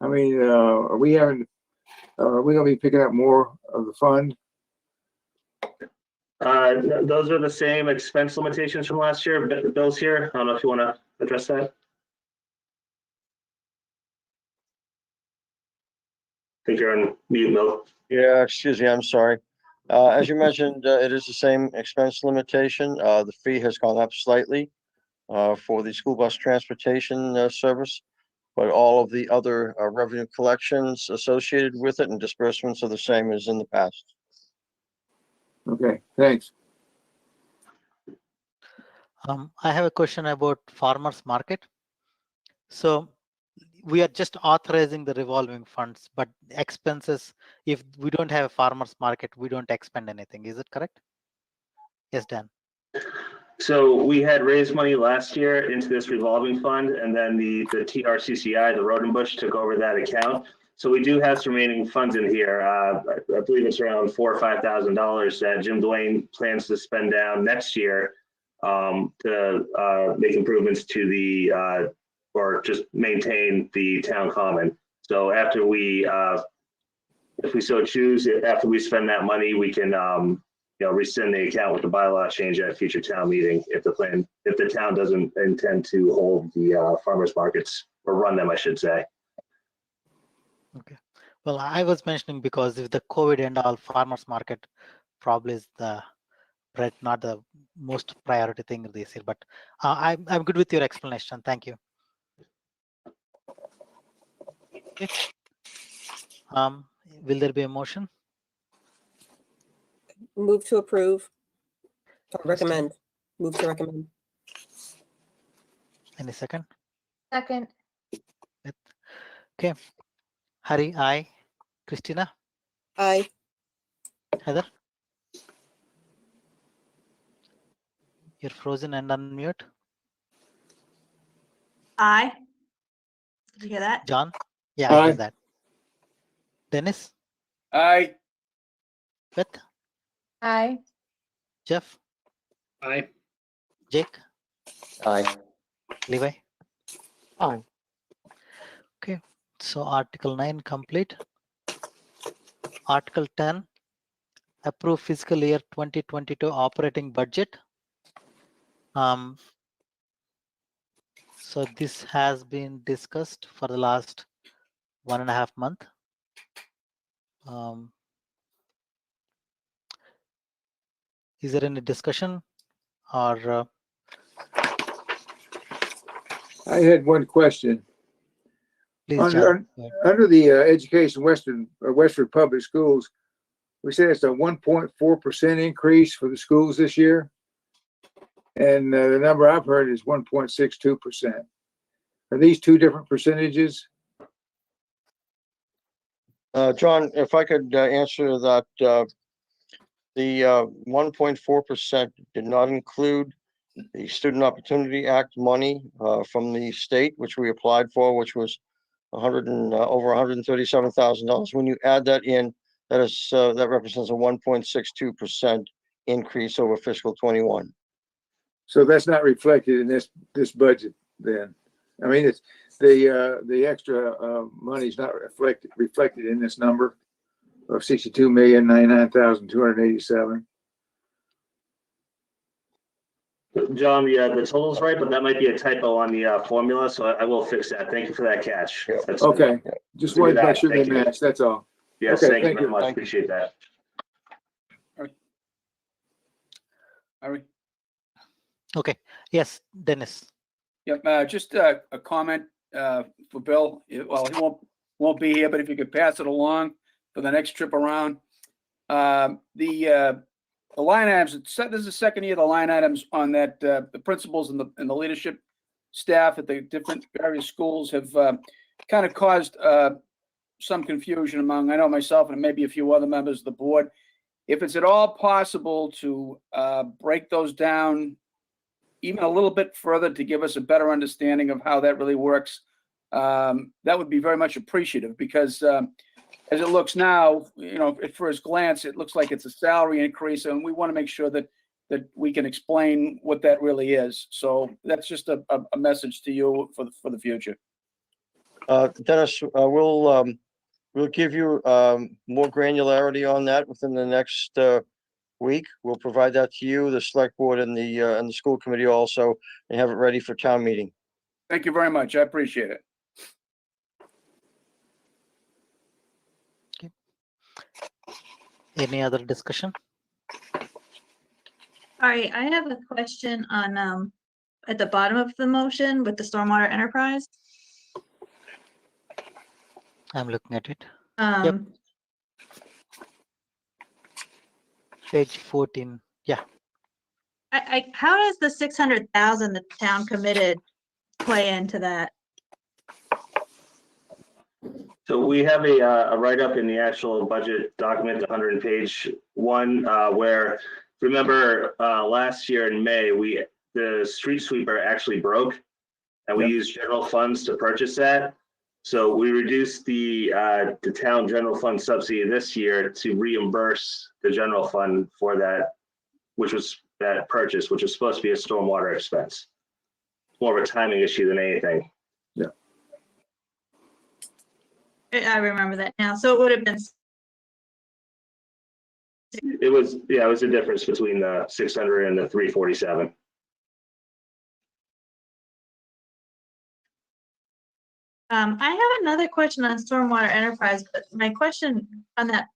S4: I mean, are we going to be picking up more of the fund?
S3: Those are the same expense limitations from last year. Bill's here. I don't know if you want to address that. I think you're on mute, Bill.
S7: Yeah, excuse me, I'm sorry. As you mentioned, it is the same expense limitation. The fee has gone up slightly for the school bus transportation service, but all of the other revenue collections associated with it and disbursements are the same as in the past.
S4: Okay, thanks.
S2: I have a question about farmers market. So we are just authorizing the revolving funds, but expenses, if we don't have a farmers market, we don't expend anything. Is it correct? Yes, Dan.
S3: So we had raised money last year into this revolving fund, and then the TRCCI, the Road and Bush, took over that account. So we do have some remaining funds in here. I believe it's around $4,000 or $5,000 that Jim Dwayne plans to spend down next year to make improvements to the or just maintain the town common. So after we, if we so choose, after we spend that money, we can rescind the account with the bylaw change at a future town meeting if the town doesn't intend to hold the farmers markets or run them, I should say.
S2: Okay. Well, I was mentioning because if the COVID and all farmers market probably is not the most priority thing this year, but I'm good with your explanation. Thank you. Okay. Will there be a motion?
S5: Move to approve. Or recommend. Move to recommend.
S2: Any second?
S6: Second.
S2: Okay. Hari, aye. Christina,
S5: Aye.
S2: Heather, you're frozen and unmute.
S6: Aye. Did you hear that?
S2: John, yeah, I
S4: Aye.
S2: hear that. Dennis,
S9: Aye.
S2: Beth,
S6: Aye.
S2: Jeff,
S15: Aye.
S2: Jake,
S15: Aye.
S2: Levi.
S14: Aye.
S2: Okay, so Article 9 complete. Article 10, approve fiscal year 2022 operating budget. So this has been discussed for the last 1.5 months. Is there any discussion or
S4: I had one question.
S2: please, John?
S4: Under the education Westford Public Schools, we said it's a 1.4% increase for the schools this year. And the number I've heard is 1.62%. Are these two different percentages?
S7: John, if I could answer that, the 1.4% did not include the Student Opportunity Act money from the state, which we applied for, which was over $137,000. When you add that in, that represents a 1.62% increase over fiscal 21.
S4: So that's not reflected in this budget then. I mean, it's the extra money is not reflected in this number of $62,099,287.
S3: John, the total's right, but that might be a typo on the formula, so I will fix that. Thank you for that catch. That's
S4: Okay, just wanted to make sure they
S3: Thank you.
S4: match. That's all.
S3: Yes,
S4: Okay,
S3: thank you
S4: thank
S3: very
S4: you.
S3: much.
S7: Thank you.
S3: Appreciate that.
S9: Ari?
S2: Okay, yes, Dennis.
S9: Yep, just a comment for Bill. Well, he won't be here, but if you could pass it along for the next trip around. The line items, this is the second year the line items on that, the principals and the leadership staff at the different various schools have kind of caused some confusion among, I know myself and maybe a few other members of the board. If it's at all possible to break those down even a little bit further to give us a better understanding of how that really works, that would be very much appreciative, because as it looks now, at first glance, it looks like it's a salary increase, and we want to make sure that we can explain what that really is. So that's just a message to you for the future.
S7: Dennis, we'll give you more granularity on that within the next week. We'll provide that to you, the select board, and the school committee also, and have it ready for town meeting.
S9: Thank you very much. I appreciate it.
S2: Any other discussion?
S6: All right, I have a question on, at the bottom of the motion with the stormwater enterprise.
S2: I'm looking at it.
S6: Um,
S2: Page 14. Yeah.
S6: how does the 600,000 the town committed play into that?
S3: So we have a write-up in the actual budget document, the 100-page one, where, remember, last year in May, the street sweeper actually broke, and we used general funds to purchase that. So we reduced the town general fund subsidy this year to reimburse the general fund for that, that purchase, which was supposed to be a stormwater expense. More of a timing issue than anything.
S6: I remember that now. So it would have been.
S3: It was the difference between the 600 and the 347.
S6: I have another question on stormwater enterprise, but my question on that,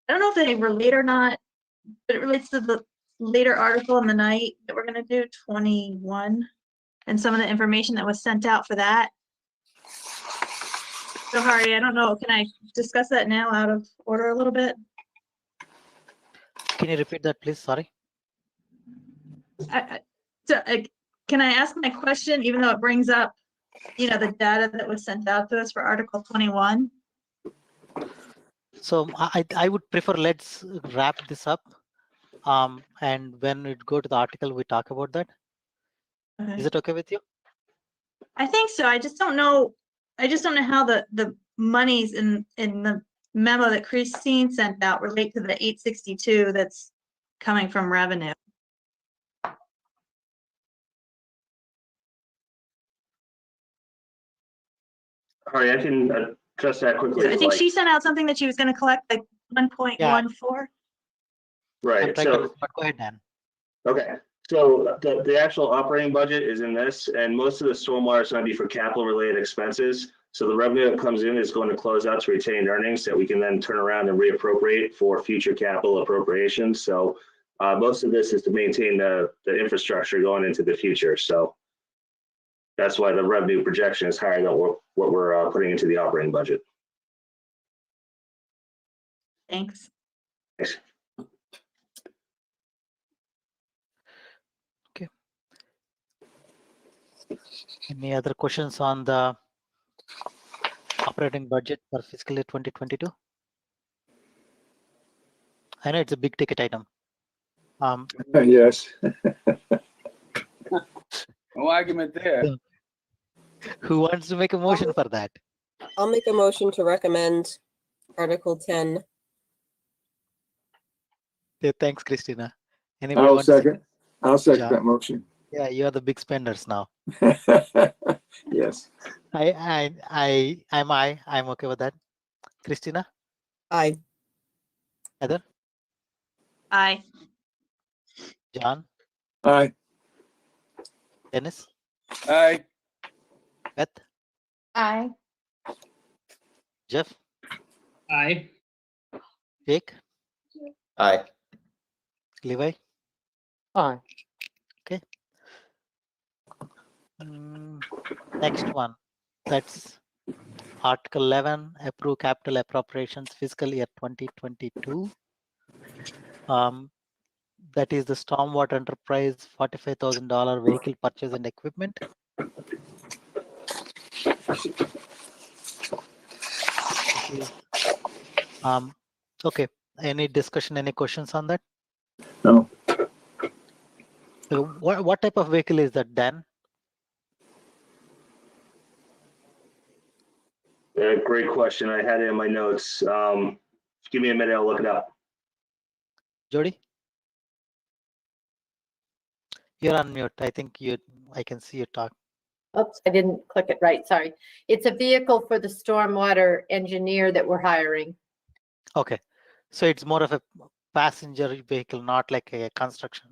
S6: I don't know if they relate or not. but it relates to the later article in the night that we're gonna do, 21, and some of the information that was sent out for that. So Hari, I don't know, can I discuss that now out of order a little bit?
S2: Can you repeat that, please? Sorry.
S6: Can I ask my question, even though it brings up, the data that was sent out to us for Article 21?
S2: So I would prefer let's wrap this up. And when we go to the article, we talk about that.
S6: Okay.
S2: Is it okay with you?
S6: I think so. I just don't know how the monies in the memo that Christine sent out relate to the 862 that's coming from revenue.
S3: All right, I can address that quickly.
S6: So I think she sent out something that she was going to collect like 1.14.
S3: Right.
S2: So go ahead, Dan.
S3: Okay. So the actual operating budget is in this, and most of the stormwater is going to be for capital related expenses. So the revenue that comes in is going to close out to retained earnings that we can then turn around and reappropriate for future capital appropriations. So most of this is to maintain the infrastructure going into the future. So that's why the revenue projection is higher than what we're putting into the operating budget.
S6: Thanks.
S3: Thanks.
S2: Okay. Any other questions on the operating budget for fiscal year 2022? I know it's a big ticket item.
S4: Yes.
S9: No argument there.
S2: Who wants to make a motion for that?
S5: I'll make a motion to recommend Article 10.
S2: Yeah, thanks, Christina. Anybody
S4: I'll
S2: want to
S4: second
S2: John?
S4: that motion.
S2: Yeah, you are the big spenders now.
S4: Yes.
S2: I'm okay with that. Christina?
S5: Aye.
S2: Heather?
S6: Aye.
S2: John?
S4: Aye.
S2: Dennis?
S9: Aye.
S2: Beth?
S8: Aye.
S2: Jeff?
S15: Aye.
S2: Jake?
S15: Aye.
S2: Levi?
S14: Aye.
S2: Okay. Next one. That's Article 11, approve capital appropriations fiscal year 2022. That is the stormwater enterprise $45,000 vehicle purchase and equipment. Okay. Any discussion? Any questions on that?
S4: No.
S2: So what type of vehicle is that, Dan?
S3: Great question. I had it in my notes. Give me a minute. I'll look it up.
S2: Jody? You're on mute. I think I can see you talk.
S8: Oops, I didn't click it right. Sorry. It's a vehicle for the stormwater engineer that we're hiring.
S2: Okay. So it's more of a passenger vehicle, not like a construction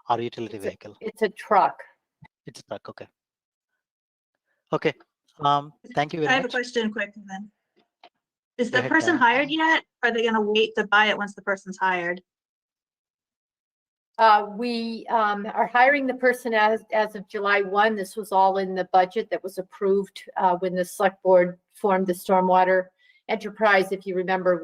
S2: or utility vehicle.
S8: It's a truck.
S2: It's a truck. Okay. Okay. Thank you very much.
S6: I have a question quick then. Is
S2: Go
S6: the
S2: ahead,
S6: person
S2: Dan.
S6: hired yet? Or are they gonna wait to buy it once the person's hired?
S8: We are hiring the person as of July 1. This was all in the budget that was approved when the select board formed the stormwater enterprise. If you remember,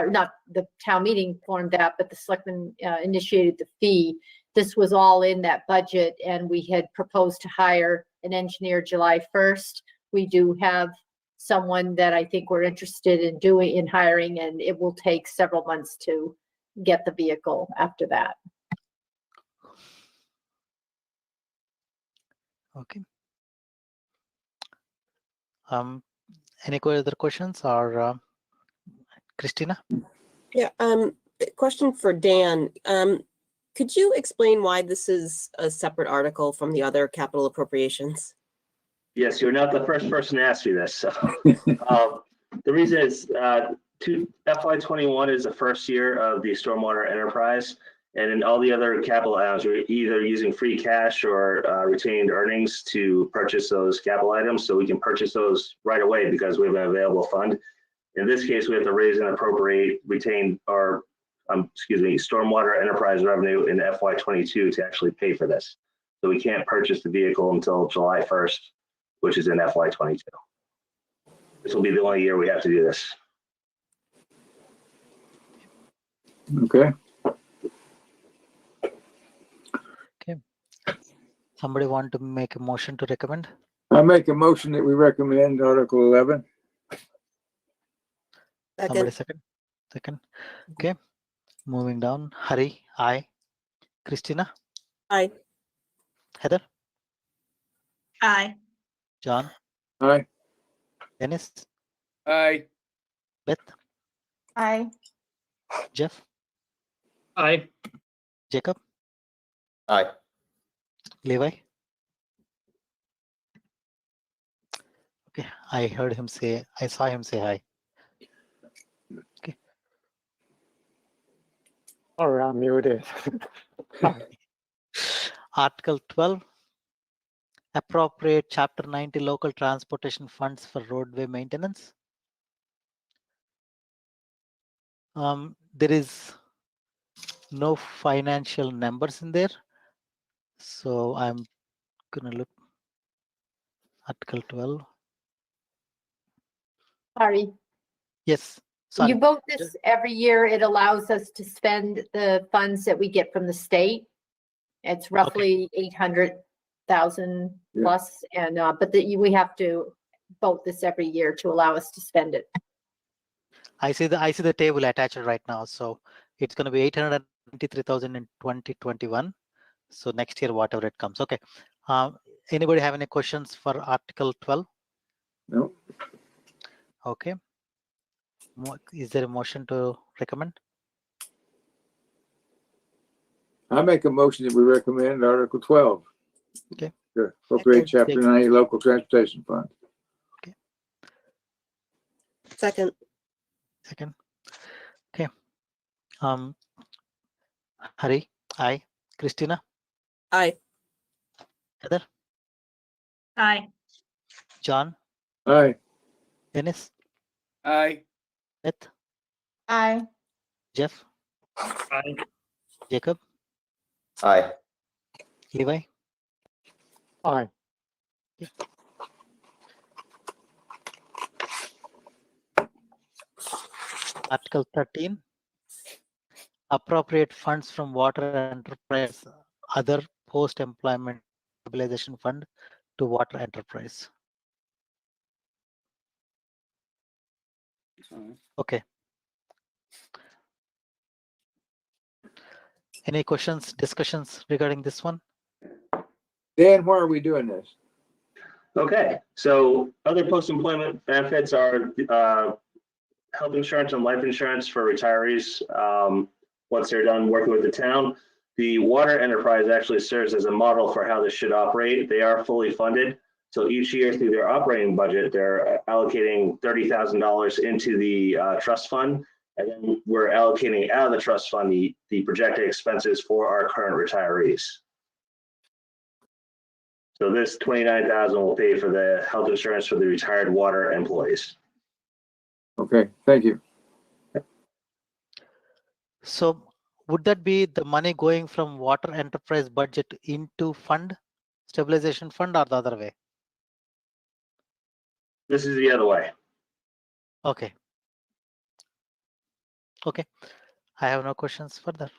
S8: not the town meeting formed that, but the selectmen initiated the fee. This was all in that budget, and we had proposed to hire an engineer July 1st. We do have someone that I think we're interested in hiring, and it will take several months to get the vehicle after that.
S2: Okay. Any other questions or Christina?
S5: Yeah, question for Dan. Could you explain why this is a separate article from the other capital appropriations?
S3: Yes, you're not the first person to ask me this. So, the reason is FY21 is the first year of the stormwater enterprise, and in all the other capital items, we're either using free cash or retained earnings to purchase those capital items. So we can purchase those right away because we have an available fund. In this case, we have to raise and appropriate retained or stormwater enterprise revenue in FY22 to actually pay for this. So we can't purchase the vehicle until July 1st, which is in FY22. This will be the only year we have to do this.
S4: Okay.
S2: Somebody want to make a motion to recommend?
S4: I make a motion that we recommend Article 11.
S2: Somebody second? Second. Okay. Moving down. Hari, aye. Christina?
S5: Aye.
S2: Heather?
S6: Aye.
S2: John?
S4: Aye.
S2: Dennis?
S9: Aye.
S2: Beth?
S6: Aye.
S2: Jeff?
S15: Aye.
S2: Jacob?
S15: Aye.
S2: Levi? Okay, I heard him say, I saw him say aye. Okay.
S14: All right, I'm muted.
S2: Article 12. Appropriate Chapter 90 local transportation funds for roadway maintenance. There is no financial numbers in there. So I'm gonna look Article 12.
S8: Sorry.
S2: Yes, sorry.
S8: You vote this every year. It allows us to spend the funds that we get from the state. It's roughly 800,000
S4: Yeah.
S8: plus, and but we have to vote this every year to allow us to spend it.
S2: I see the table attached right now. So it's going to be 893,000 in 2021. So next year, whatever it comes. Okay. Anybody have any questions for Article 12?
S4: No.
S2: Okay. Is there a motion to recommend?
S4: I make a motion that we recommend Article 12.
S2: Okay.
S4: The appropriate Chapter 90 local transportation fund.
S2: Okay.
S5: Second.
S2: Second. Okay. Hari, aye. Christina?
S5: Aye.
S2: Heather?
S6: Aye.
S2: John?
S4: Aye.
S2: Dennis?
S9: Aye.
S2: Beth?
S6: Aye.
S2: Jeff?
S15: Aye.
S2: Jacob?
S15: Aye.
S2: Levi?
S14: Aye.
S2: Article 13. Appropriate funds from water enterprise, other post-employment stabilization fund to water enterprise. Okay. Any questions, discussions regarding this one?
S4: Dan, why are we doing this?
S3: Okay, so other post-employment benefits are health insurance and life insurance for retirees once they're done working with the town. The water enterprise actually serves as a model for how this should operate. They are fully funded. So each year through their operating budget, they're allocating $30,000 into the trust fund. And then we're allocating out of the trust fund the projected expenses for our current retirees. So this $29,000 will pay for the health insurance for the retired water employees.
S4: Okay, thank you.
S2: So would that be the money going from water enterprise budget into fund, stabilization fund, or the other way?
S3: This is the other way.
S2: Okay. Okay. I have no questions further.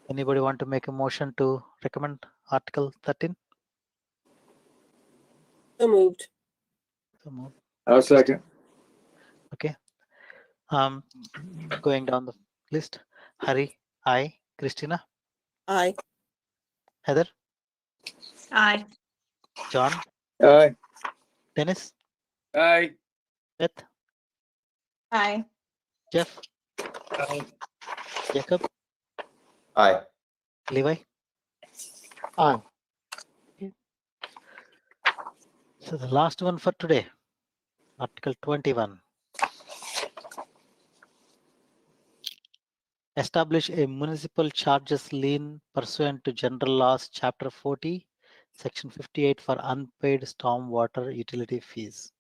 S2: Anybody want to make a motion to recommend Article 13?
S5: So moved.
S2: So moved.
S4: I'll second.
S2: Okay. Going down the list. Hari, aye. Christina?
S5: Aye.
S2: Heather?
S6: Aye.
S2: John?
S4: Aye.
S2: Dennis?
S9: Aye.
S2: Beth?
S6: Aye.
S2: Jeff?
S15: Aye.
S2: Jacob?
S15: Aye.
S2: Levi?
S14: Aye.
S2: So the last one for today, Article 21. Establish a municipal charges lien pursuant to General Laws, Chapter 40, Section 58 for unpaid stormwater utility fees.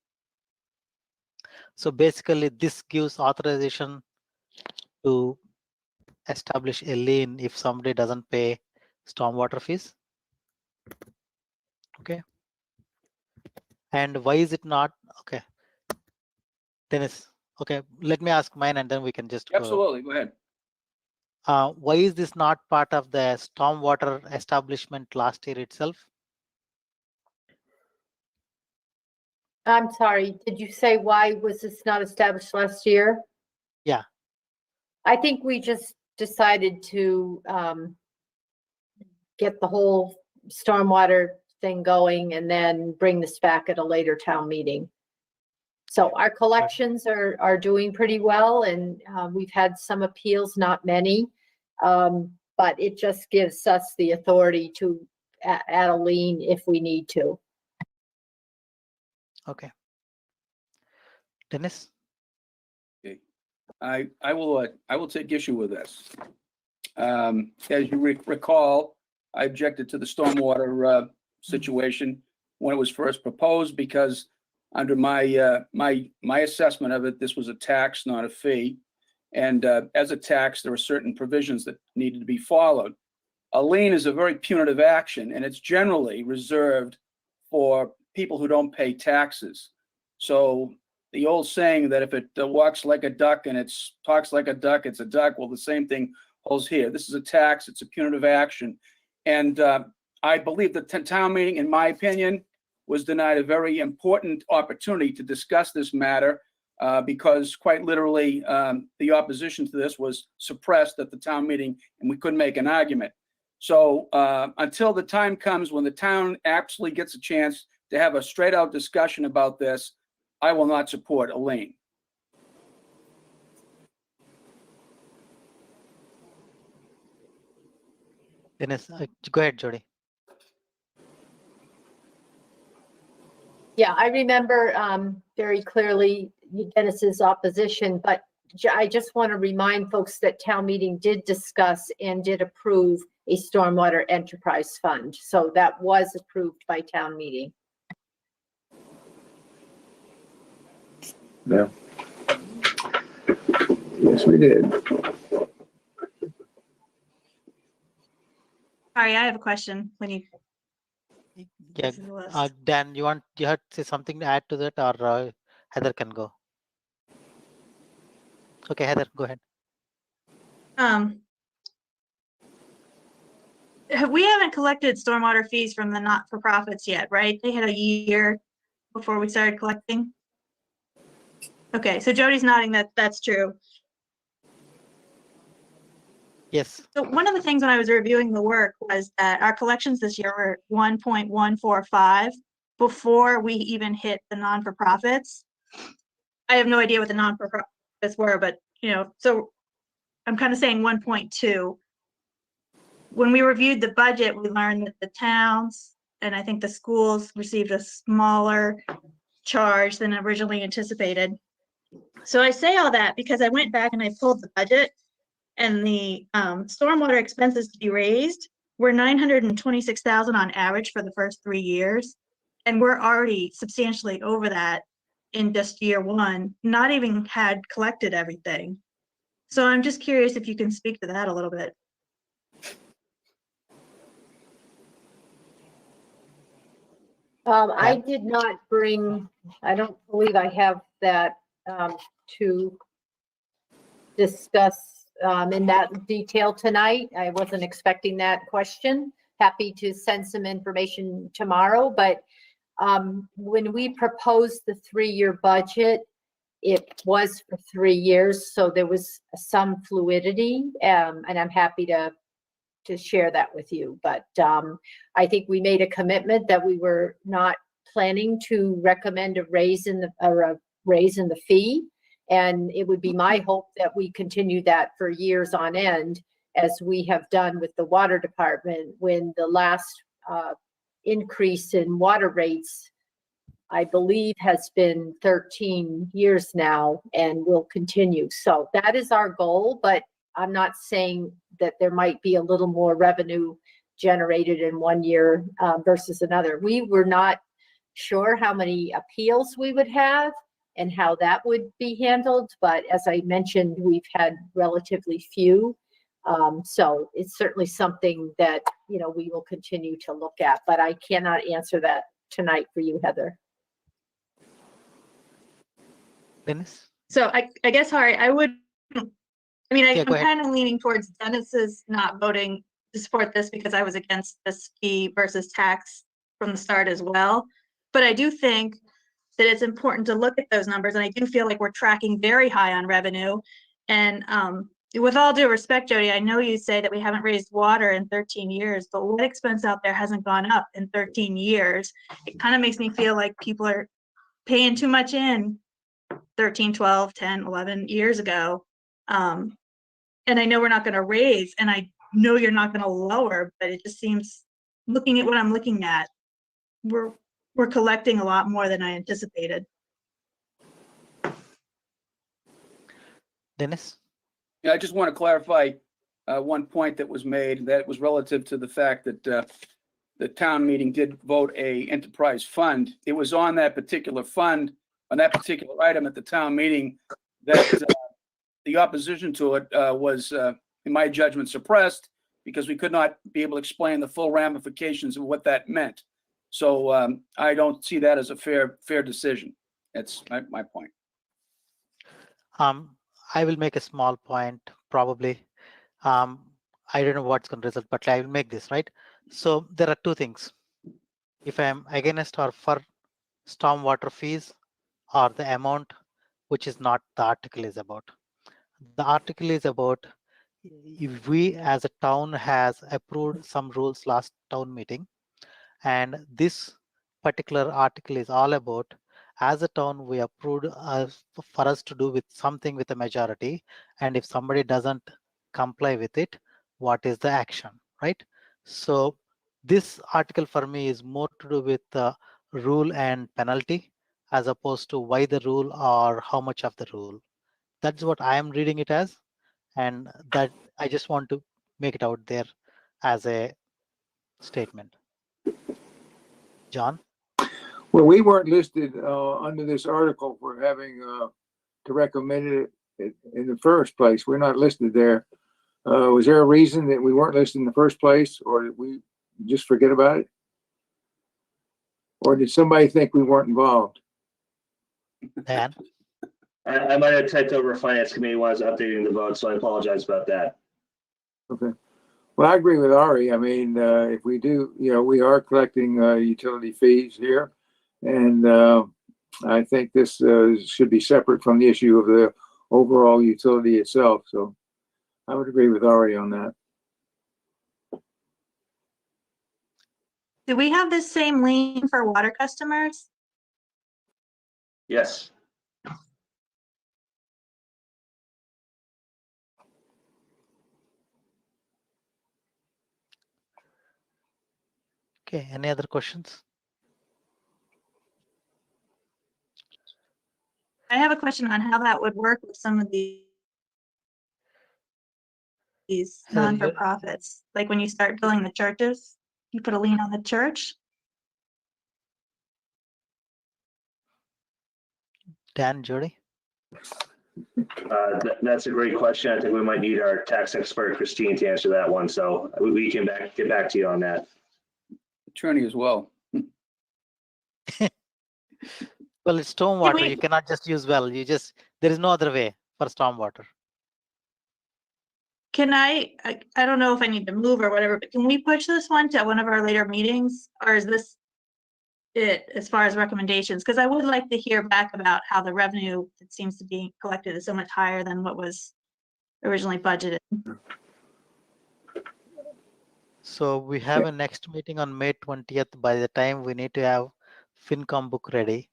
S2: So basically, this gives authorization to establish a lien if somebody doesn't pay stormwater fees. Okay. And why is it not? Okay. Dennis, okay, let me ask mine and then we can just go.
S9: Absolutely, go ahead.
S2: Why is this not part of the stormwater establishment last year itself?
S8: I'm sorry, did you say why was this not established last year?
S2: Yeah.
S8: I think we just decided to get the whole stormwater thing going and then bring this back at a later town meeting. So our collections are doing pretty well, and we've had some appeals, not many, but it just gives us the authority to add a lien if we need to.
S2: Okay. Dennis?
S9: I will take issue with this. As you recall, I objected to the stormwater situation when it was first proposed because under my my assessment of it, this was a tax, not a fee. And as a tax, there are certain provisions that needed to be followed. A lien is a very punitive action, and it's generally reserved for people who don't pay taxes. So the old saying that if it walks like a duck and it talks like a duck, it's a duck. Well, the same thing holds here. This is a tax. It's a punitive action. And I believe the town meeting, in my opinion, was denied a very important opportunity to discuss this matter because quite literally the opposition to this was suppressed at the town meeting and we couldn't make an argument. So until the time comes when the town actually gets a chance to have a straight out discussion about this, I will not support a lien.
S2: Dennis, go ahead, Jody.
S8: Yeah, I remember very clearly Dennis's opposition, but I just want to remind folks that town meeting did discuss and did approve a stormwater enterprise fund. So that was approved by town meeting.
S4: Yeah. Yes, we did.
S6: Sorry, I have a question when you.
S2: Yeah,
S6: This is the list.
S2: Dan, you have to say something to add to that, or Heather can go? Okay, Heather, go ahead.
S6: We haven't collected stormwater fees from the not-for-profits yet, right? They had a year before we started collecting. Okay, so Jody's nodding that that's true.
S2: Yes.
S6: So one of the things when I was reviewing the work was that our collections this year were 1.145 before we even hit the non-for-profits. I have no idea what the non-for-profits were, but so I'm kind of saying 1.2. When we reviewed the budget, we learned that the towns and I think the schools received a smaller charge than originally anticipated. So I say all that because I went back and I pulled the budget, and the stormwater expenses to be raised were $926,000 on average for the first 3 years. And we're already substantially over that in just year one, not even had collected everything. So I'm just curious if you can speak to that a little bit.
S8: I did not bring, I don't believe I have that to discuss in that detail tonight. I wasn't expecting that question. Happy to send some information tomorrow, but when we proposed the 3-year budget, it was for 3 years, so there was some fluidity, and I'm happy to share that with you. But I think we made a commitment that we were not planning to recommend a raise in the fee. And it would be my hope that we continue that for years on end, as we have done with the water department when the last increase in water rates, I believe, has been 13 years now and will continue. So that is our goal, but I'm not saying that there might be a little more revenue generated in 1 year versus another. We were not sure how many appeals we would have, and how that would be handled. But as I mentioned, we've had relatively few. So it's certainly something that, we will continue to look at, but I cannot answer that tonight for you, Heather.
S2: Dennis?
S6: So I guess, Hari, I'm
S2: Yeah, go ahead.
S6: kind of leaning towards Dennis's not voting to support this because I was against this fee versus tax from the start as well. But I do think that it's important to look at those numbers, and I do feel like we're tracking very high on revenue. And with all due respect, Jody, I know you say that we haven't raised water in 13 years, but what expense out there hasn't gone up in 13 years? It kind of makes me feel like people are paying too much in 13, 12, 10, 11 years ago. And I know we're not going to raise, and I know you're not going to lower, but it just seems, looking at what I'm looking at, we're collecting a lot more than I anticipated.
S2: Dennis?
S9: Yeah, I just want to clarify one point that was made, that was relative to the fact that the town meeting did vote a enterprise fund. It was on that particular fund, on that particular item at the town meeting, that the opposition to it was, in my judgment, suppressed because we could not be able to explain the full ramifications of what that meant. So I don't see that as a fair decision. That's my point.
S2: I will make a small point, probably. I don't know what's going to result, but I will make this, right? So there are two things. If I'm against or for stormwater fees, or the amount, which is not the article is about. The article is about if we as a town has approved some rules last town meeting, and this particular article is all about, as a town we approved for us to do with something with a majority, and if somebody doesn't comply with it, what is the action, right? So this article for me is more to do with the rule and penalty as opposed to why the rule or how much of the rule. That's what I am reading it as, and that I just want to make it out there as a statement. John?
S4: Well, we weren't listed under this article for having to recommend it in the first place. We're not listed there. Was there a reason that we weren't listed in the first place, or did we just forget about it? Or did somebody think we weren't involved?
S2: Dan?
S3: I might have typed over finance committee while I was updating the vote, so I apologize about that.
S4: Okay. Well, I agree with Ari. I mean, if we do, we are collecting utility fees here. And I think this should be separate from the issue of the overall utility itself. So I would agree with Ari on that.
S6: Do we have this same lien for water customers?
S3: Yes.
S2: Okay, any other questions?
S6: I have a question on how that would work with some of these non-for-profits. Like when you start billing the churches, you put a lien on the church?
S2: Dan, Jody?
S3: That's a great question. I think we might need our tax expert, Christine, to answer that one. So we can get back to you on that.
S9: Attorney as well.
S2: Well, it's stormwater. You cannot just use well. There is no other way for stormwater.
S6: Can I don't know if I need to move or whatever, but can we push this one to one of our later meetings? Or is this it as far as recommendations? Because I would like to hear back about how the revenue that seems to be collected is so much higher than what was originally budgeted.
S2: So we have a next meeting on May 20th. By the time we need to have FinCom book ready.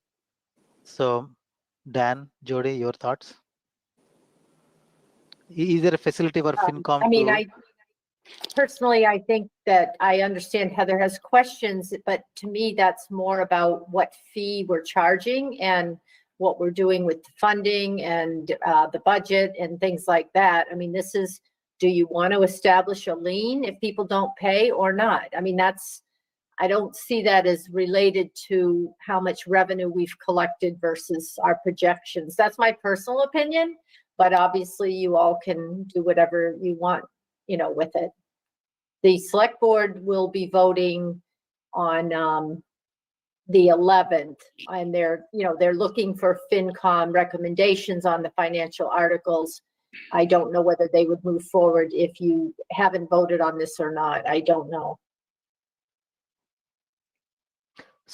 S2: So Dan, Jody, your thoughts? Is there a facility for FinCom?
S8: I mean, personally, I think that I understand Heather has questions, but to me, that's more about what fee we're charging and what we're doing with the funding and the budget and things like that. I mean, this is, do you want to establish a lien if people don't pay or not? I mean, that's, I don't see that as related to how much revenue we've collected versus our projections. That's my personal opinion, but obviously you all can do whatever you want, you know, with it. The select board will be voting on the 11th, and they're looking for FinCom recommendations on the financial articles. I don't know whether they would move forward if you haven't voted on this or not. I don't know.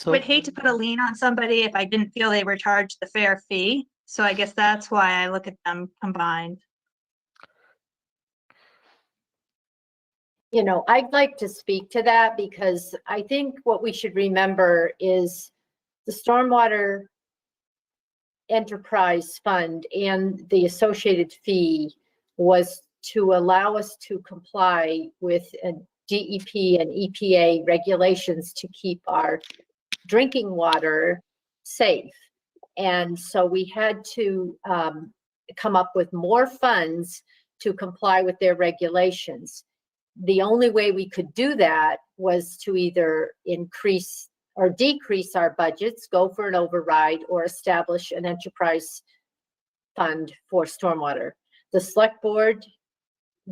S6: I would hate to put a lien on somebody if I didn't feel they were charged the fair fee. So I guess that's why I look at them combined.
S8: You know, I'd like to speak to that because I think what we should remember is the stormwater enterprise fund and the associated fee was to allow us to comply with DEP and EPA regulations to keep our drinking water safe. And so we had to come up with more funds to comply with their regulations. The only way we could do that was to either increase or decrease our budgets, go for an override, or establish an enterprise fund for stormwater. The select board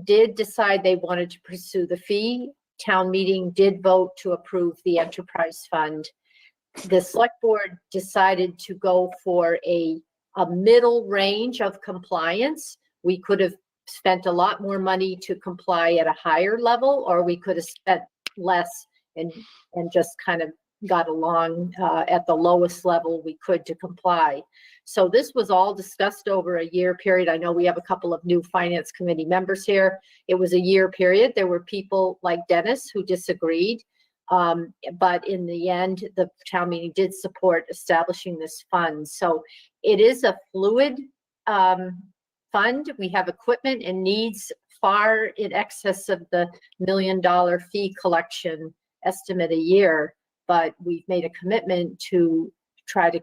S8: did decide they wanted to pursue the fee. Town meeting did vote to approve the enterprise fund. The select board decided to go for a middle range of compliance. We could have spent a lot more money to comply at a higher level, or we could have spent less and just kind of got along at the lowest level we could to comply. So this was all discussed over a year period. I know we have a couple of new finance committee members here. It was a year period. There were people like Dennis who disagreed. But in the end, the town meeting did support establishing this fund. So it is a fluid fund. We have equipment and needs far in excess of the $1 million fee collection estimate a year, but we've made a commitment to try to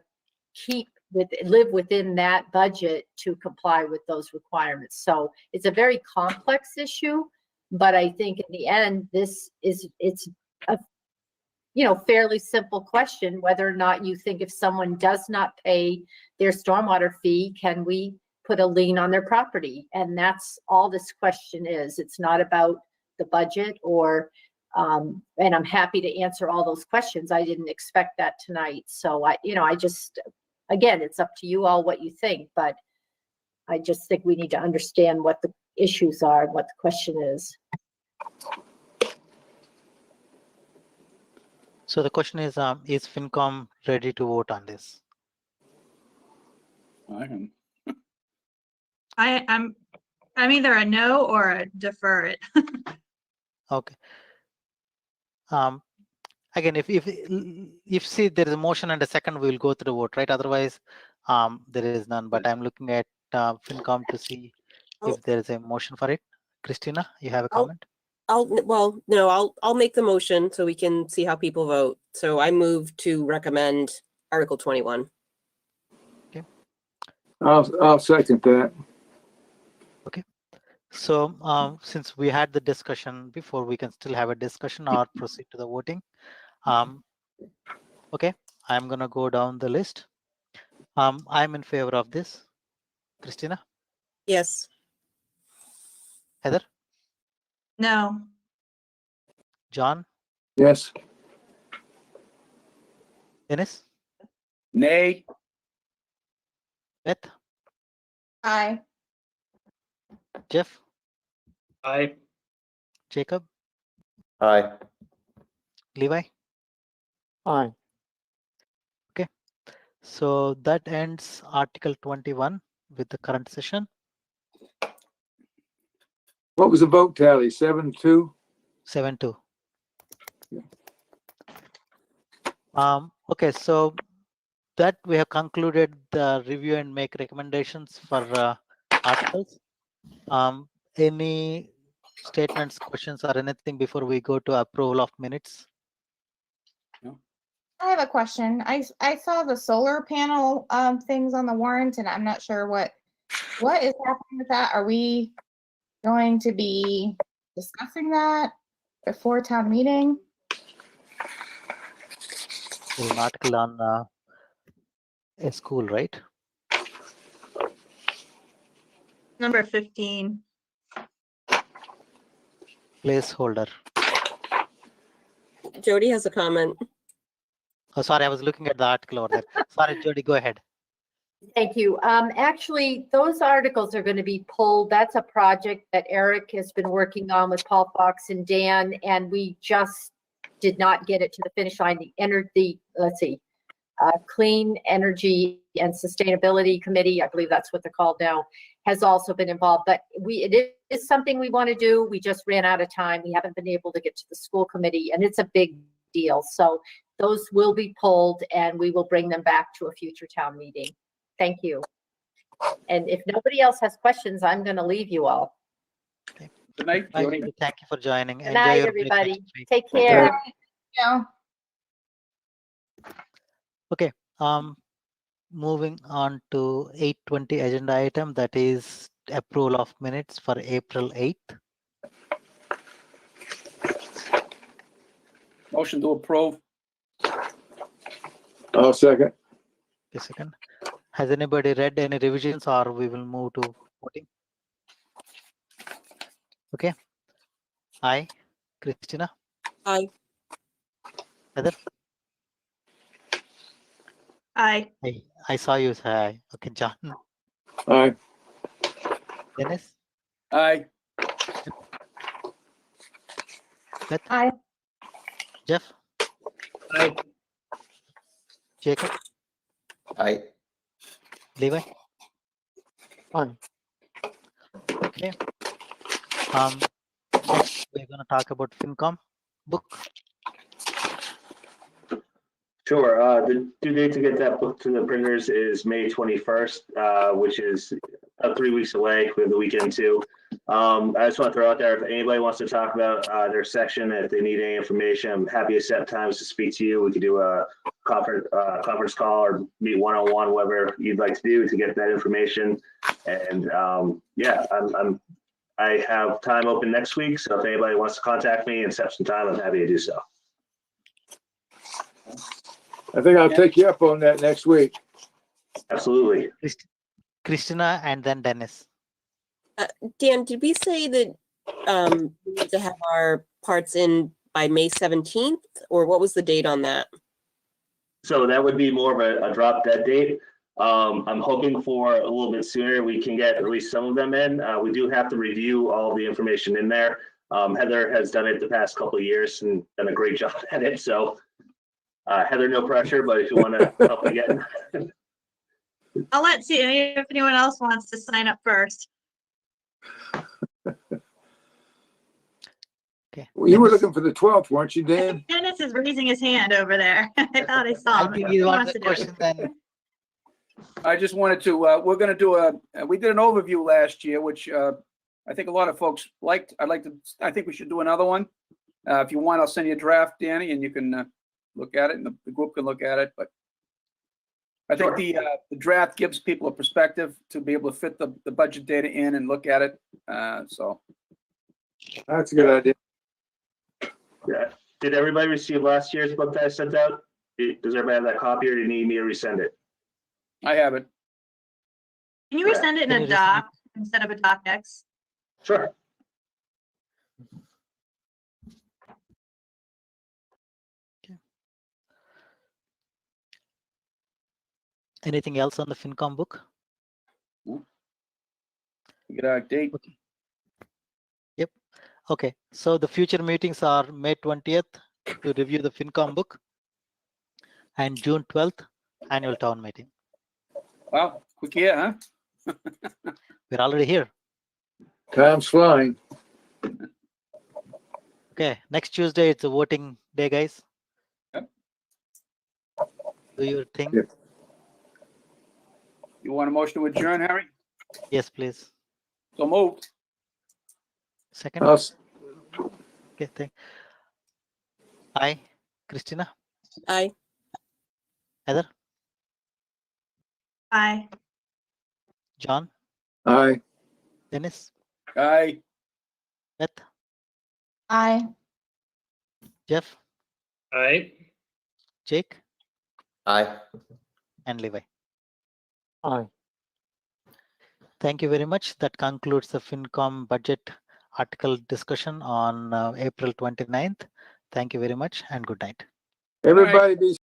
S8: live within that budget to comply with those requirements. So it's a very complex issue, but I think in the end, it's a fairly simple question, whether or not you think if someone does not pay their stormwater fee, can we put a lien on their property? And that's all this question is. It's not about the budget or, and I'm happy to answer all those questions. I didn't expect that tonight. So I just, again, it's up to you all what you think, but I just think we need to understand what the issues are, and what the question is.
S2: So the question is FinCom ready to vote on this?
S9: I am.
S6: I'm either a no or a defer it.
S2: Okay. Again, if see there is a motion and a second, we will go through the vote, right? Otherwise, there is none. But I'm looking at FinCom to see if there is a motion for it. Christina, you have a comment?
S5: I'll make the motion so we can see how people vote. So I move to recommend Article 21.
S2: Okay.
S4: I'll second that.
S2: Okay. So since we had the discussion before, we can still have a discussion or proceed to the voting. Okay, I'm gonna go down the list. I'm in favor of this. Christina?
S5: Yes.
S2: Heather?
S6: No.
S2: John?
S4: Yes.
S2: Dennis?
S9: Nay.
S2: Beth?
S6: Aye.
S2: Jeff?
S15: Aye.
S2: Jacob?
S15: Aye.
S2: Levi?
S14: Aye.
S2: Okay, so that ends Article 21 with the current session.
S4: What was the vote tally? 7-2?
S2: 7-2.
S4: Yeah.
S2: Okay, so that we have concluded the review and make recommendations for articles. Any statements, questions, or anything before we go to approval of minutes?
S16: I have a question. I saw the solar panel things on the warrant, and I'm not sure what is happening with that. Are we going to be discussing that before town meeting?
S2: There's an article on a school, right?
S6: Number 15.
S2: Placeholder.
S5: Jody has a comment.
S2: Oh, sorry, I was looking at the article over there. Sorry, Jody, go ahead.
S8: Thank you. Actually, those articles are going to be pulled. That's a project that Eric has been working on with Paul Fox and Dan, and we just did not get it to the finish line. Clean Energy and Sustainability Committee, I believe that's what they're called now, has also been involved. But it is something we want to do. We just ran out of time. We haven't been able to get to the school committee, and it's a big deal. So those will be pulled, and we will bring them back to a future town meeting. Thank you. And if nobody else has questions, I'm going to leave you all.
S9: Good night,
S2: Bye,
S9: Jody.
S2: Jody. Thank you for joining.
S8: Good
S2: Enjoy
S8: night,
S2: your break
S8: everybody.
S2: next week.
S8: Take care.
S16: Yeah.
S2: Okay. Moving on to 8:20 agenda item, that is approval of minutes for April 8th.
S9: Motion to approve.
S4: I'll second.
S2: A second. Has anybody read any revisions, or we will move to voting? Okay. Aye. Christina?
S5: Aye.
S2: Heather?
S6: Aye.
S2: I saw you say aye. Okay, John?
S4: Aye.
S2: Dennis?
S9: Aye.
S2: Beth?
S16: Aye.
S2: Jeff?
S15: Aye.
S2: Jacob?
S15: Aye.
S2: Levi?
S14: Fine.
S2: Okay. Next we're gonna talk about FinCom book.
S3: Sure. The due date to get that book to the printers is May 21st, which is about 3 weeks away. We have the weekend too. I just want to throw out there, if anybody wants to talk about their section, if they need any information, I'm happy to set times to speak to you. We could do a conference call or meet one-on-one, whatever you'd like to do to get that information. And yeah, I have time open next week. So if anybody wants to contact me and set some time, I'm happy to do so.
S4: I think I'll take you up on that next week.
S3: Absolutely.
S2: Christina and then Dennis.
S5: Dan, did we say that we need to have our parts in by May 17th, or what was the date on that?
S3: So that would be more of a drop dead date. I'm hoping for a little bit sooner. We can get at least some of them in. We do have to review all the information in there. Heather has done it the past couple of years and done a great job at it. So Heather, no pressure, but if you want to help again.
S6: I'll see if anyone else wants to sign up first.
S2: Okay.
S4: Well, you were looking for the 12th, weren't you, Dan?
S6: Dennis is raising his hand over there. I thought I saw him.
S2: I think
S6: He
S2: you want
S6: wants
S2: the
S6: to do it.
S2: question then.
S9: I just wanted to, we're going to do we did an overview last year, which I think a lot of folks liked. I think we should do another one. If you want, I'll send you a draft, Danny, and you can look at it, and the group can look at it. But I think the draft gives people a perspective to be able to fit the budget data in and look at it. So
S4: That's a good idea.
S3: Yeah. Did everybody receive last year's book that I sent out? Does everybody have that copy, or do you need me to resend it?
S9: I have it.
S6: Can you resend it in
S2: Can
S6: a
S2: you
S6: doc instead of a docx?
S3: Sure.
S2: Anything else on the FinCom book?
S9: Get our date.
S2: Yep. Okay. So the future meetings are May 20th to review the FinCom book and June 12th annual town meeting.
S9: Wow, quick year, huh?
S2: We're already here.
S4: Time's flying.
S2: Okay. Next Tuesday, it's a voting day, guys.
S9: Yep.
S2: Do your thing.
S4: Yep.
S9: You want a motion to adjourn, Harry?
S2: Yes, please.
S9: So moved.
S2: Second. Okay. Aye. Christina.
S5: Aye.
S2: Heather.
S6: Aye.
S2: John.
S4: Aye.
S2: Dennis.
S9: Aye.
S2: Beth.
S16: Aye.
S2: Jeff.
S15: Aye.
S2: Jake.
S15: Aye.
S2: and Levi.
S14: Aye.
S2: Thank you very much. That concludes the FinCom budget article discussion on April 29th. Thank you very much and good night.
S4: Everybody be